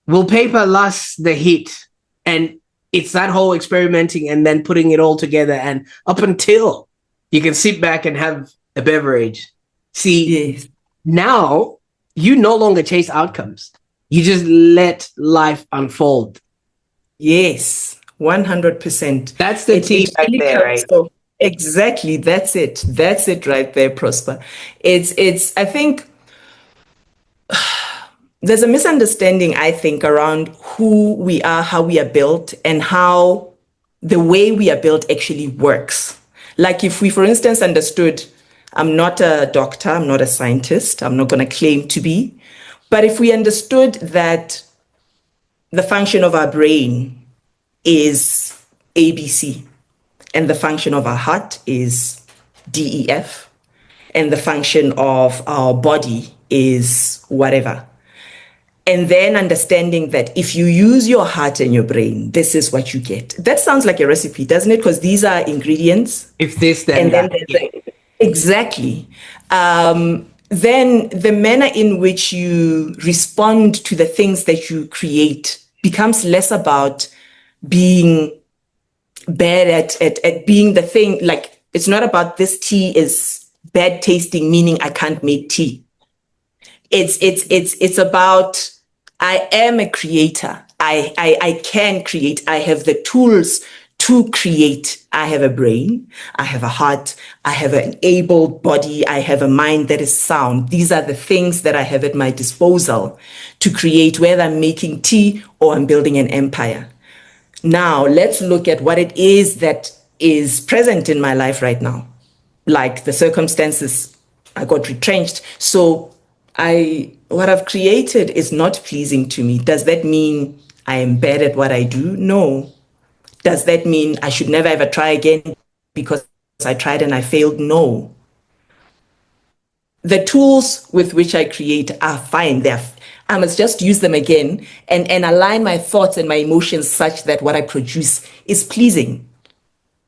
Will paper last the heat? And it's that whole experimenting and then putting it all together, and up until you can sit back and have a beverage. See, yes. Now you no longer chase outcomes. You just let life unfold. Yes, 100%. That's the tea right there, right? So, exactly. That's it. That's it right there, Prosper. It's, I think, there's a misunderstanding, I think, around who we are, how we are built, and how the way we are built actually works. Like if we, for instance, understood, I'm not a doctor, I'm not a scientist, I'm not going to claim to be, but if we understood that the function of our brain is ABC, and the function of our heart is DEF, and the function of our body is whatever. And then understanding that if you use your heart and your brain, this is what you get. That sounds like a recipe, doesn't it? Because these are ingredients. If this, then that. Exactly. Then the manner in which you respond to the things that you create becomes less about being bad at being the thing. Like, it's not about this tea is bad tasting, meaning I can't make tea. It's about, I am a creator. I can create. I have the tools to create. I have a brain. I have a heart. I have an able body. I have a mind that is sound. These are the things that I have at my disposal to create, whether I'm making tea or I'm building an empire. Now, let's look at what it is that is present in my life right now. Like the circumstances, I got retrenched. So what I've created is not pleasing to me. Does that mean I am bad at what I do? No. Does that mean I should never ever try again because I tried and I failed? No. The tools with which I create are fine. I must just use them again and align my thoughts and my emotions such that what I produce is pleasing.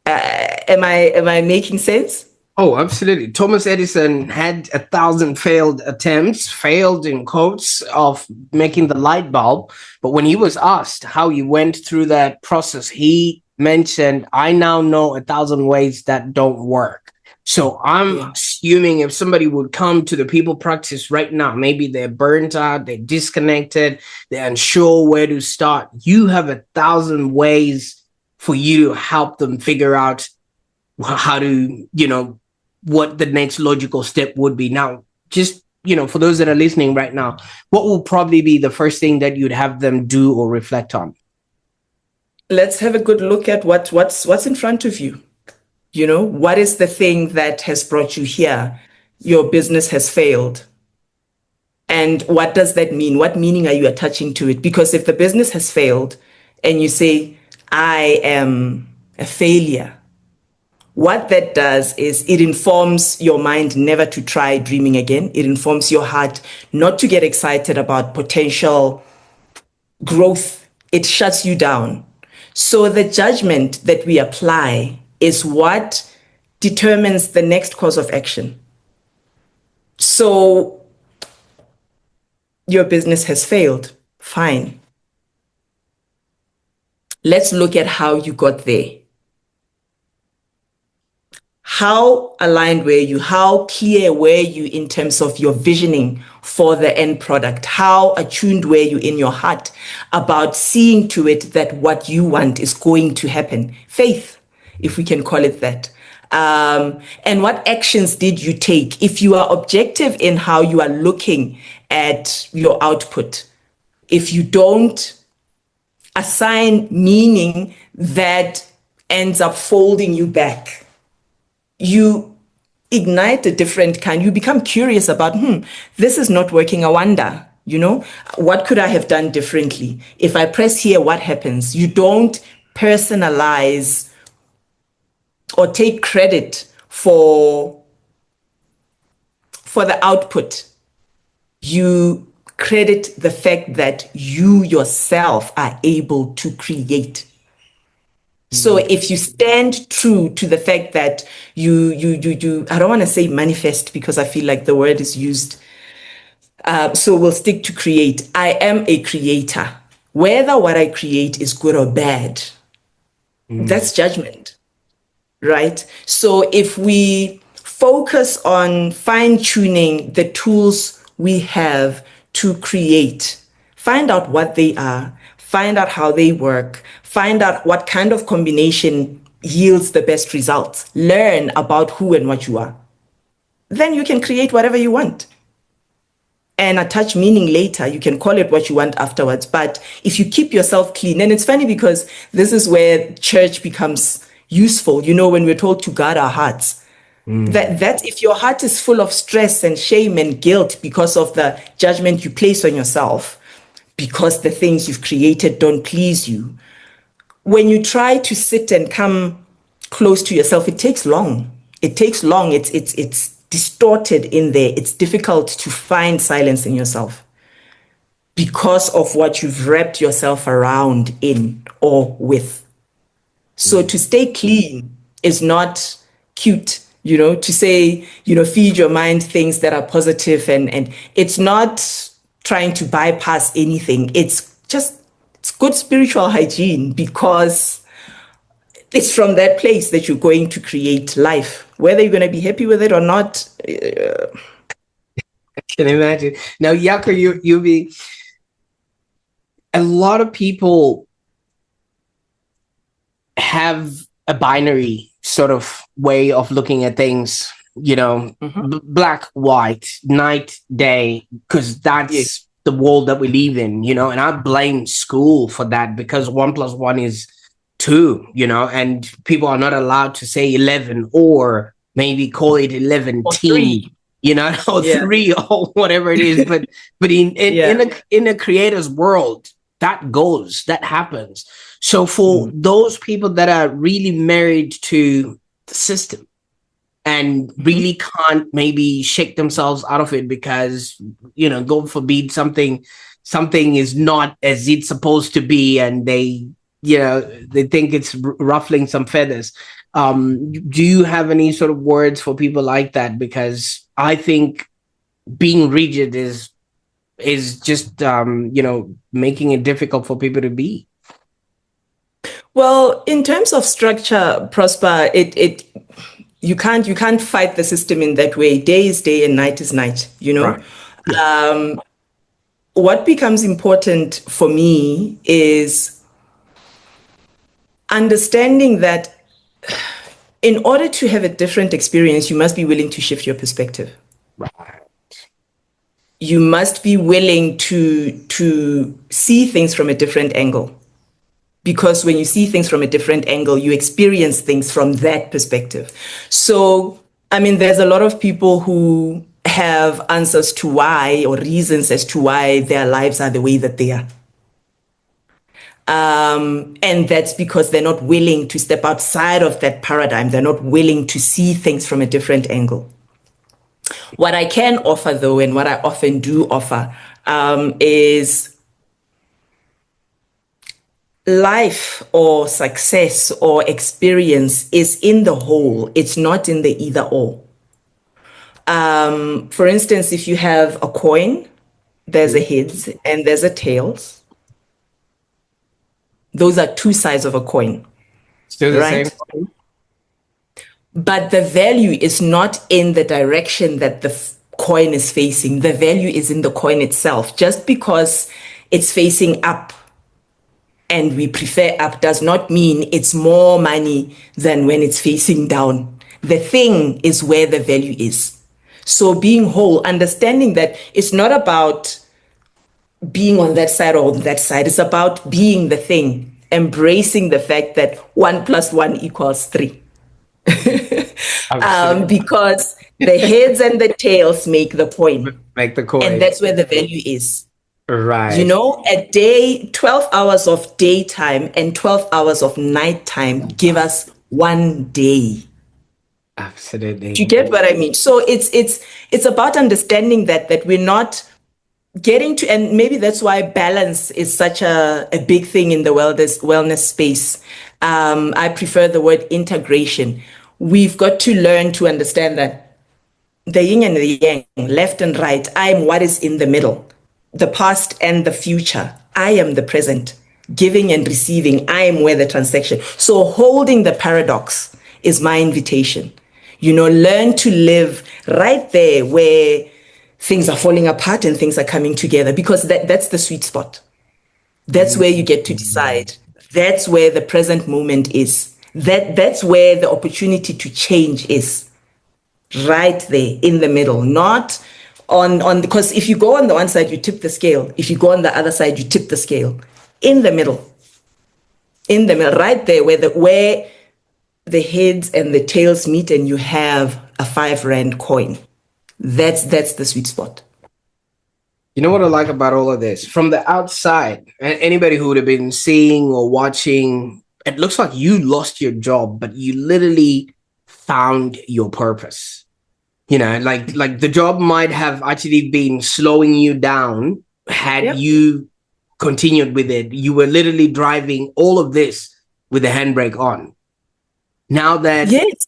Am I making sense? Oh, absolutely. Thomas Edison had 1,000 failed attempts, failed in quotes, of making the light bulb. But when he was asked how he went through that process, he mentioned, I now know 1,000 ways that don't work. So I'm assuming if somebody would come to the people practice right now, maybe they're burnt out, they're disconnected, they're unsure where to start. You have 1,000 ways for you to help them figure out how to, what the next logical step would be. Now, just, for those that are listening right now, what will probably be the first thing that you'd have them do or reflect on? Let's have a good look at what's in front of you. What is the thing that has brought you here? Your business has failed. And what does that mean? What meaning are you attaching to it? Because if the business has failed and you say, I am a failure, what that does is it informs your mind never to try dreaming again. It informs your heart not to get excited about potential growth. It shuts you down. So the judgment that we apply is what determines the next course of action. So your business has failed. Fine. Let's look at how you got there. How aligned were you? How clear were you in terms of your visioning for the end product? How attuned were you in your heart about seeing to it that what you want is going to happen? Faith, if we can call it that. And what actions did you take? If you are objective in how you are looking at your output, if you don't assign meaning that ends up folding you back, you ignite a different kind. You become curious about, this is not working. I wonder, what could I have done differently? If I press here, what happens? You don't personalize or take credit for the output. You credit the fact that you yourself are able to create. So if you stand true to the fact that you I don't want to say manifest because I feel like the word is used. So we'll stick to create. I am a creator. Whether what I create is good or bad, that's judgment, right? So if we focus on fine-tuning the tools we have to create, find out what they are, find out how they work, find out what kind of combination yields the best results, learn about who and what you are. Then you can create whatever you want and attach meaning later. You can call it what you want afterwards. But if you keep yourself clean, and it's funny because this is where church becomes useful, when we're told to guard our hearts. That if your heart is full of stress and shame and guilt because of the judgment you place on yourself, because the things you've created don't please you, when you try to sit and come close to yourself, it takes long. It's distorted in there. It's difficult to find silence in yourself because of what you've wrapped yourself around in or with. So to stay clean is not cute, to say, feed your mind things that are positive, and it's not trying to bypass anything. It's good spiritual hygiene because it's from that place that you're going to create life Whether you're going to be happy with it or not. I can imagine. Now, Yako, you be a lot of people have a binary sort of way of looking at things, black, white, night, day, because that's the world that we live in, and I blame school for that, because 1 + 1 is 2, and people are not allowed to say 11 or maybe call it 11 teen, or 3 or whatever it is. But in a creator's world, that happens. So for those people that are really married to the system and really can't maybe shake themselves out of it because, God forbid, something is not as it's supposed to be, and they think it's ruffling some feathers. Do you have any sort of words for people like that? Because I think being rigid is just making it difficult for people to be. Well, in terms of structure, Prosper, you can't fight the system in that way. Day is day and night is night, Right. Yeah. What becomes important for me is understanding that in order to have a different experience, you must be willing to shift your perspective. Right. You must be willing to see things from a different angle. Because when you see things from a different angle, you experience things from that perspective. So, there's a lot of people who have answers to why, or reasons as to why their lives are the way that they are. And that's because they're not willing to step outside of that paradigm. They're not willing to see things from a different angle. What I can offer, though, and what I often do offer, is life or success or experience is in the whole. It's not in the either or. For instance, if you have a coin, there's a heads and there's a tails. Those are two sides of a coin. Still the same coin. But the value is not in the direction that the coin is facing. The value is in the coin itself. Just because it's facing up and we prefer up does not mean it's more money than when it's facing down. The thing is where the value is. So being whole, understanding that it's not about being on that side or on that side. It's about being the thing, embracing the fact that 1 + 1 = 3. Because the heads and the tails make the coin. Make the coin. And that's where the value is. Right. A day, 12 hours of daytime and 12 hours of nighttime give us 1 day. Absolutely. Do you get what I mean? So it's about understanding that we're not getting to, and maybe that's why balance is such a big thing in the wellness space. I prefer the word integration. We've got to learn to understand that the yin and the yang, left and right, I am what is in the middle. The past and the future. I am the present. Giving and receiving. I am where the transaction. So holding the paradox is my invitation. Learn to live right there where things are falling apart and things are coming together, because that's the sweet spot. That's where you get to decide. That's where the present moment is. That's where the opportunity to change is. Right there in the middle, not on because if you go on the one side, you tip the scale. If you go on the other side, you tip the scale. In the middle, right there where the heads and the tails meet, and you have a 5 Rand coin. That's the sweet spot. You know what I like about all of this? From the outside, anybody who would have been seeing or watching, it looks like you lost your job, but you literally found your purpose. Like the job might have actually been slowing you down had you continued with it. You were literally driving all of this with the handbrake on. Now that... Yes.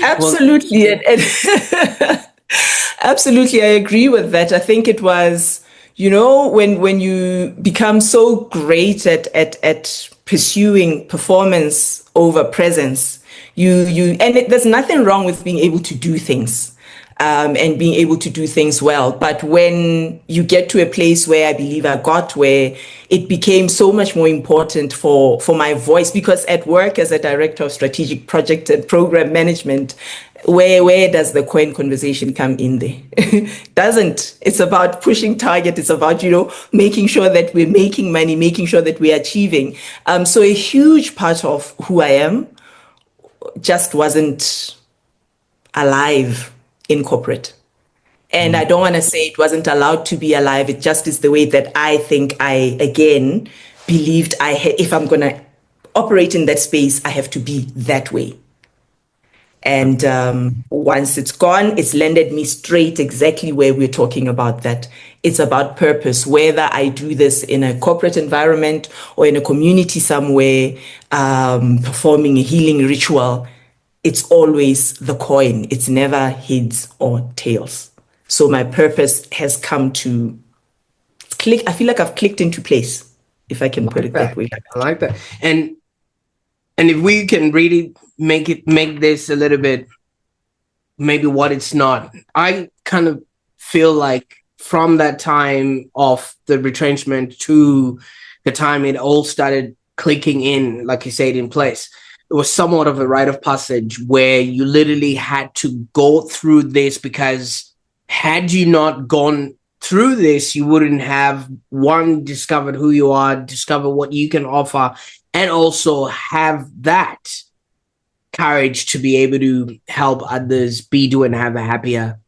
Absolutely. Absolutely, I agree with that. I think it was, when you become so great at pursuing performance over presence, There's nothing wrong with being able to do things. And being able to do things well. But when you get to a place where I believe I got, where it became so much more important for my voice, because at work as a director of strategic project and program management, where does the coin conversation come in there? Doesn't. It's about pushing target. It's about, making sure that we're making money, making sure that we're achieving. So a huge part of who I am just wasn't alive in corporate. And I don't want to say it wasn't allowed to be alive. It just is the way that I think I, again, believed I had, if I'm going to operate in that space, I have to be that way. And once it's gone, it's landed me straight exactly where we're talking about that. It's about purpose, whether I do this in a corporate environment or in a community somewhere, performing a healing ritual. It's always the coin. It's never heads or tails. So my purpose has come to click. I feel like I've clicked into place, if I can put it that way. I like that. And if we can really make this a little bit, maybe what it's not, I kind of feel like from that time of the retrenchment to the time it all started clicking in, like you said, in place, it was somewhat of a rite of passage where you literally had to go through this, because had you not gone through this, you wouldn't have, one, discovered who you are, discover what you can offer, and also have that courage to be able to help others be, do, and have a happier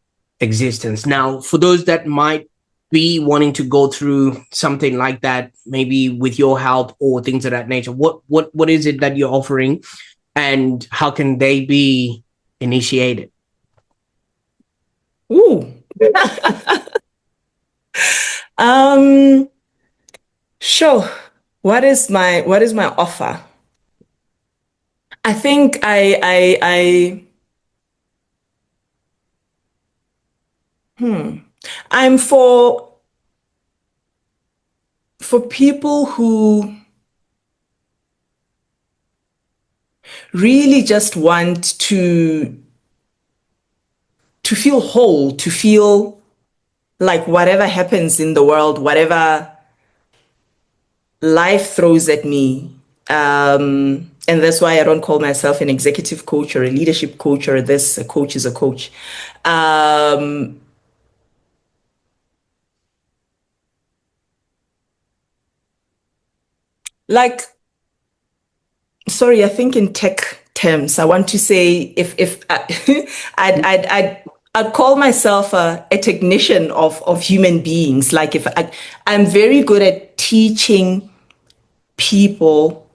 existence. Now, for those that might be wanting to go through something like that, maybe with your help or things of that nature, what is it that you're offering, and how can they be initiated? Ooh. Sure. What is my offer? I think I'm for people who really just want to feel whole, to feel like whatever happens in the world, whatever life throws at me, and that's why I don't call myself an executive coach or a leadership coach or this. A coach is a coach. Like, sorry, I think in tech terms, I want to say if I'd call myself a technician of human beings. Like if I'm very good at teaching people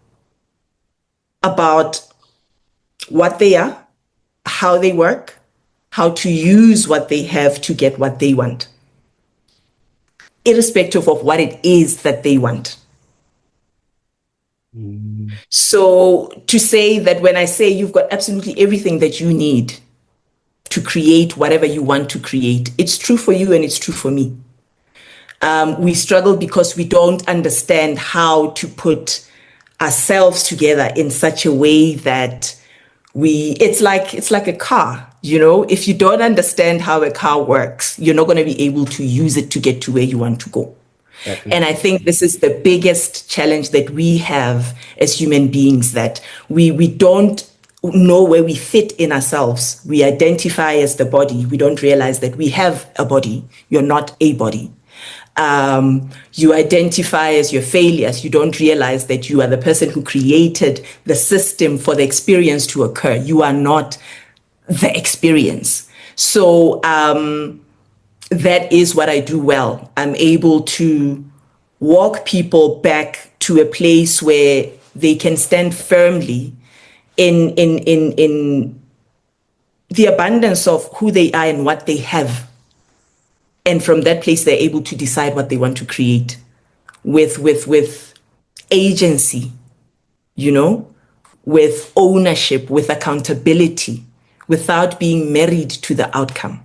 about what they are, how they work, how to use what they have to get what they want, irrespective of what it is that they want. So to say that when I say you've got absolutely everything that you need to create whatever you want to create, it's true for you and it's true for me. We struggle because we don't understand how to put ourselves together in such a way that it's like a car. If you don't understand how a car works, you're not going to be able to use it to get to where you want to go. And I think this is the biggest challenge that we have as human beings, that we don't know where we fit in ourselves. We identify as the body. We don't realize that we have a body. You're not a body. You identify as your failures. You don't realize that you are the person who created the system for the experience to occur. You are not the experience. So that is what I do well. I'm able to walk people back to a place where they can stand firmly in the abundance of who they are and what they have. And from that place, they're able to decide what they want to create with agency, with ownership, with accountability, without being married to the outcome.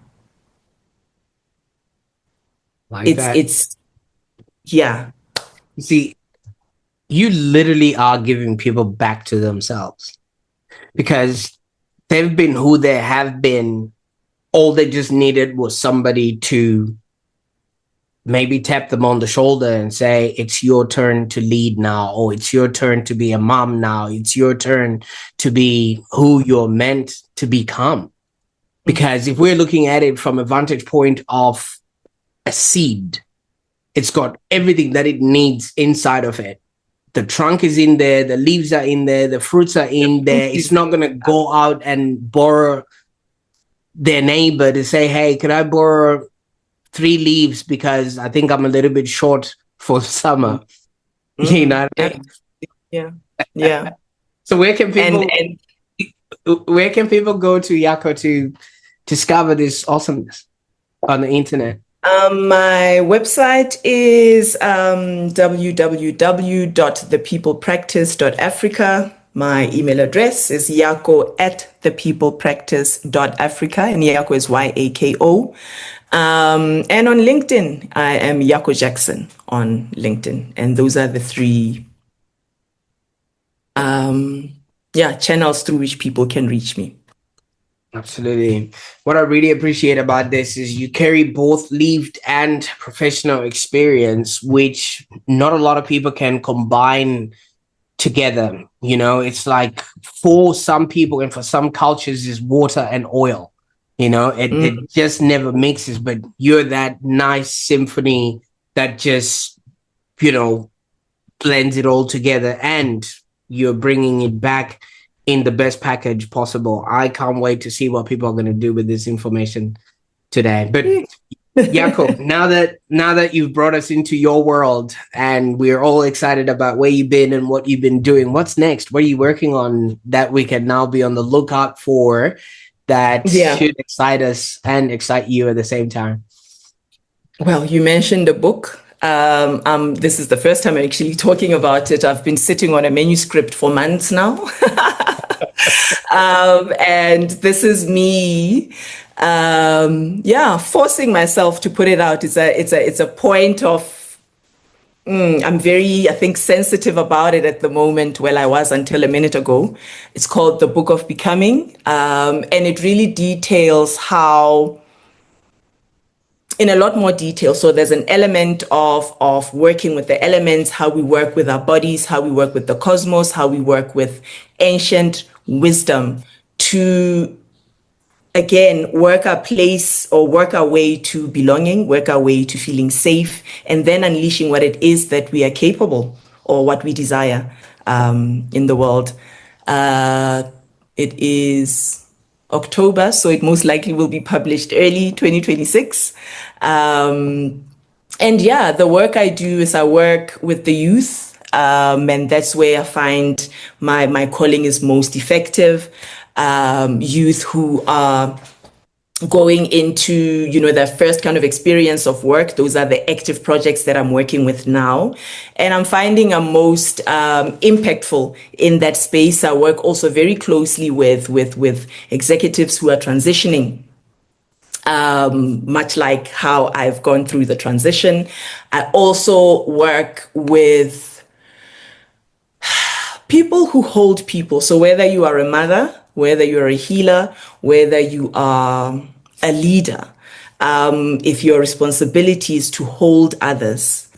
It's yeah. You see, you literally are giving people back to themselves, because they've been who they have been. All they just needed was somebody to maybe tap them on the shoulder and say, it's your turn to lead now, or it's your turn to be a mom now. It's your turn to be who you're meant to become. Because if we're looking at it from a vantage point of a seed, it's got everything that it needs inside of it. The trunk is in there, the leaves are in there, the fruits are in there. It's not going to go out and borrow their neighbor to say, hey, can I borrow 3 leaves because I think I'm a little bit short for summer. You know what I mean? Yeah. So where can people go to, Yako, to discover this awesomeness on the internet? My website is www.thepeoplepractice.africa. My email address is yako@thepeoplepractice.africa, and Yako is Yako. And on LinkedIn, I am Yako Jackson on LinkedIn. And those are the 3 channels through which people can reach me. Absolutely. What I really appreciate about this is you carry both lived and professional experience, which not a lot of people can combine together. You know, it's like for some people and for some cultures is water and oil. You know, it just never mixes, but you're that nice symphony that just, you know, blends it all together, and you're bringing it back in the best package possible. I can't wait to see what people are going to do with this information today. But Yako, now that you've brought us into your world and we're all excited about where you've been and what you've been doing, what's next? What are you working on that we can now be on the lookout for that should excite us and excite you at the same time? Well, you mentioned a book. This is the first time I'm actually talking about it. I've been sitting on a manuscript for months now. And this is me, forcing myself to put it out. It's a point of, I'm very, I think, sensitive about it at the moment. Well, I was until a minute ago. It's called The Book of Becoming. And it really details how, in a lot more detail. So there's an element of working with the elements, how we work with our bodies, how we work with the cosmos, how we work with ancient wisdom to, again, work our place or work our way to belonging, work our way to feeling safe, and then unleashing what it is that we are capable or what we desire in the world. It is October, so it most likely will be published early 2026. And the work I do is I work with the youth, and that's where I find my calling is most effective. Youth who are going into, their first kind of experience of work. Those are the active projects that I'm working with now. And I'm finding I'm most impactful in that space. I work also very closely with executives who are transitioning, much like how I've gone through the transition. I also work with people who hold people. So whether you are a mother, whether you're a healer, whether you are a leader, if your responsibility is to hold others,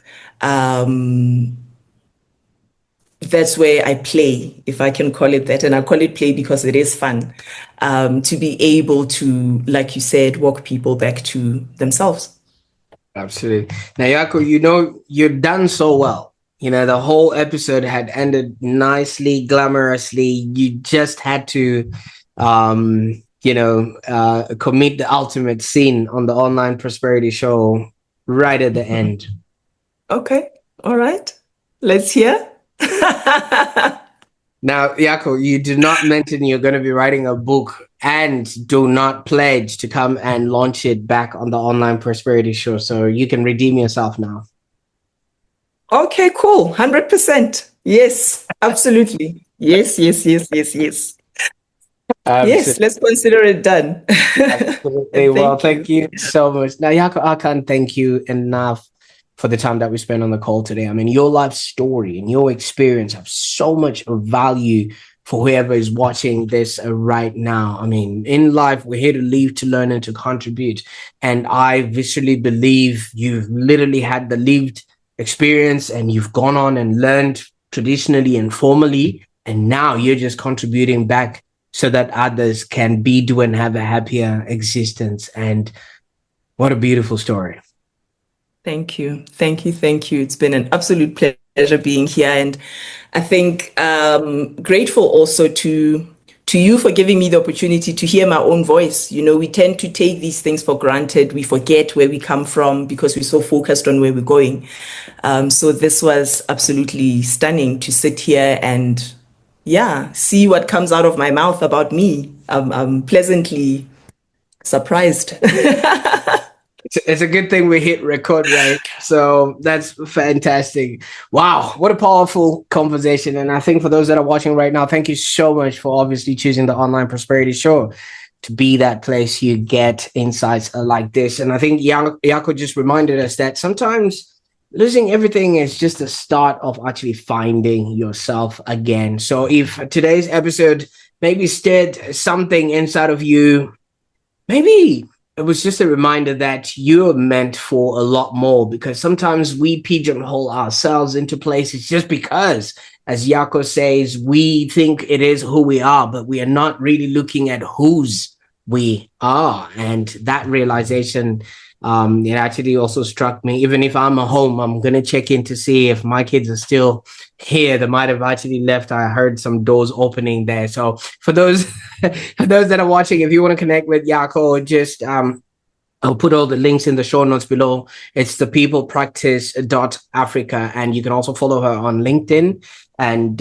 that's where I play, if I can call it that. And I call it play because it is fun, to be able to, like you said, walk people back to themselves. Absolutely. Now, Yako, you're done so well. The whole episode had ended nicely, glamorously. You just had to, commit the ultimate scene on the Online Prosperity Show right at the end. Okay. All right. Let's hear. Now, Yako, you did not mention you're going to be writing a book and do not pledge to come and launch it back on the Online Prosperity Show. So you can redeem yourself now. Okay, cool. 100%. Yes, absolutely. Yes. Yes, let's consider it done. Absolutely. Well, thank you so much. Now, Yako, I can't thank you enough for the time that we spent on the call today. I mean, your life story and your experience have so much of value for whoever is watching this right now. I mean, in life, we're here to live, to learn, and to contribute. And I viscerally believe you've literally had the lived experience and you've gone on and learned traditionally and formally. And now you're just contributing back so that others can be, do, and have a happier existence. And what a beautiful story. Thank you. Thank you. Thank you. It's been an absolute pleasure being here. And I think grateful also to you for giving me the opportunity to hear my own voice. You know, we tend to take these things for granted. We forget where we come from because we're so focused on where we're going. So this was absolutely stunning to sit here and, yeah, see what comes out of my mouth about me. I'm pleasantly surprised. It's a good thing we hit record, right? So that's fantastic. Wow, what a powerful conversation. And I think for those that are watching right now, thank you so much for obviously choosing the Online Prosperity Show to be that place you get insights like this. And I think Yako just reminded us that sometimes losing everything is just the start of actually finding yourself again. So if today's episode maybe stirred something inside of you, maybe it was just a reminder that you're meant for a lot more, because sometimes we pigeonhole ourselves into places just because, as Yako says, we think it is who we are, but we are not really looking at whose we are. And that realization, it actually also struck me. Even if I'm at home, I'm going to check in to see if my kids are still here. They might have actually left. I heard some doors opening there. So for those for those that are watching, if you want to connect with Yako, just I'll put all the links in the show notes below. It's thepeoplepractice.africa, and you can also follow her on LinkedIn. And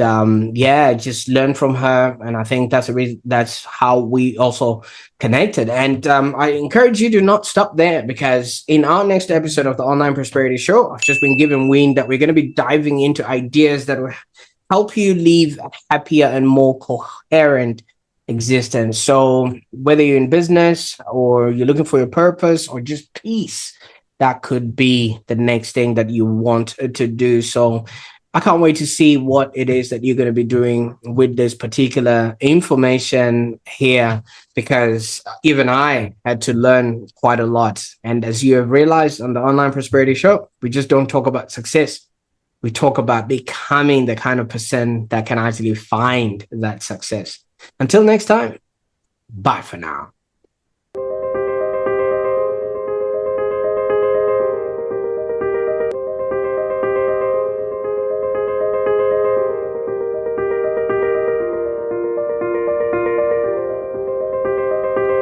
yeah, just learn from her. And I think that's that's how we also connected. And I encourage you to not stop there, because in our next episode of the Online Prosperity Show, I've just been given wind that we're going to be diving into ideas that will help you live a happier and more coherent existence. So whether you're in business or you're looking for your purpose or just peace, that could be the next thing that you want to do. So I can't wait to see what it is that you're going to be doing with this particular information here, because even I had to learn quite a lot. And as you have realized on the Online Prosperity Show, we just don't talk about success. We talk about becoming the kind of person that can actually find that success. Until next time, bye for now.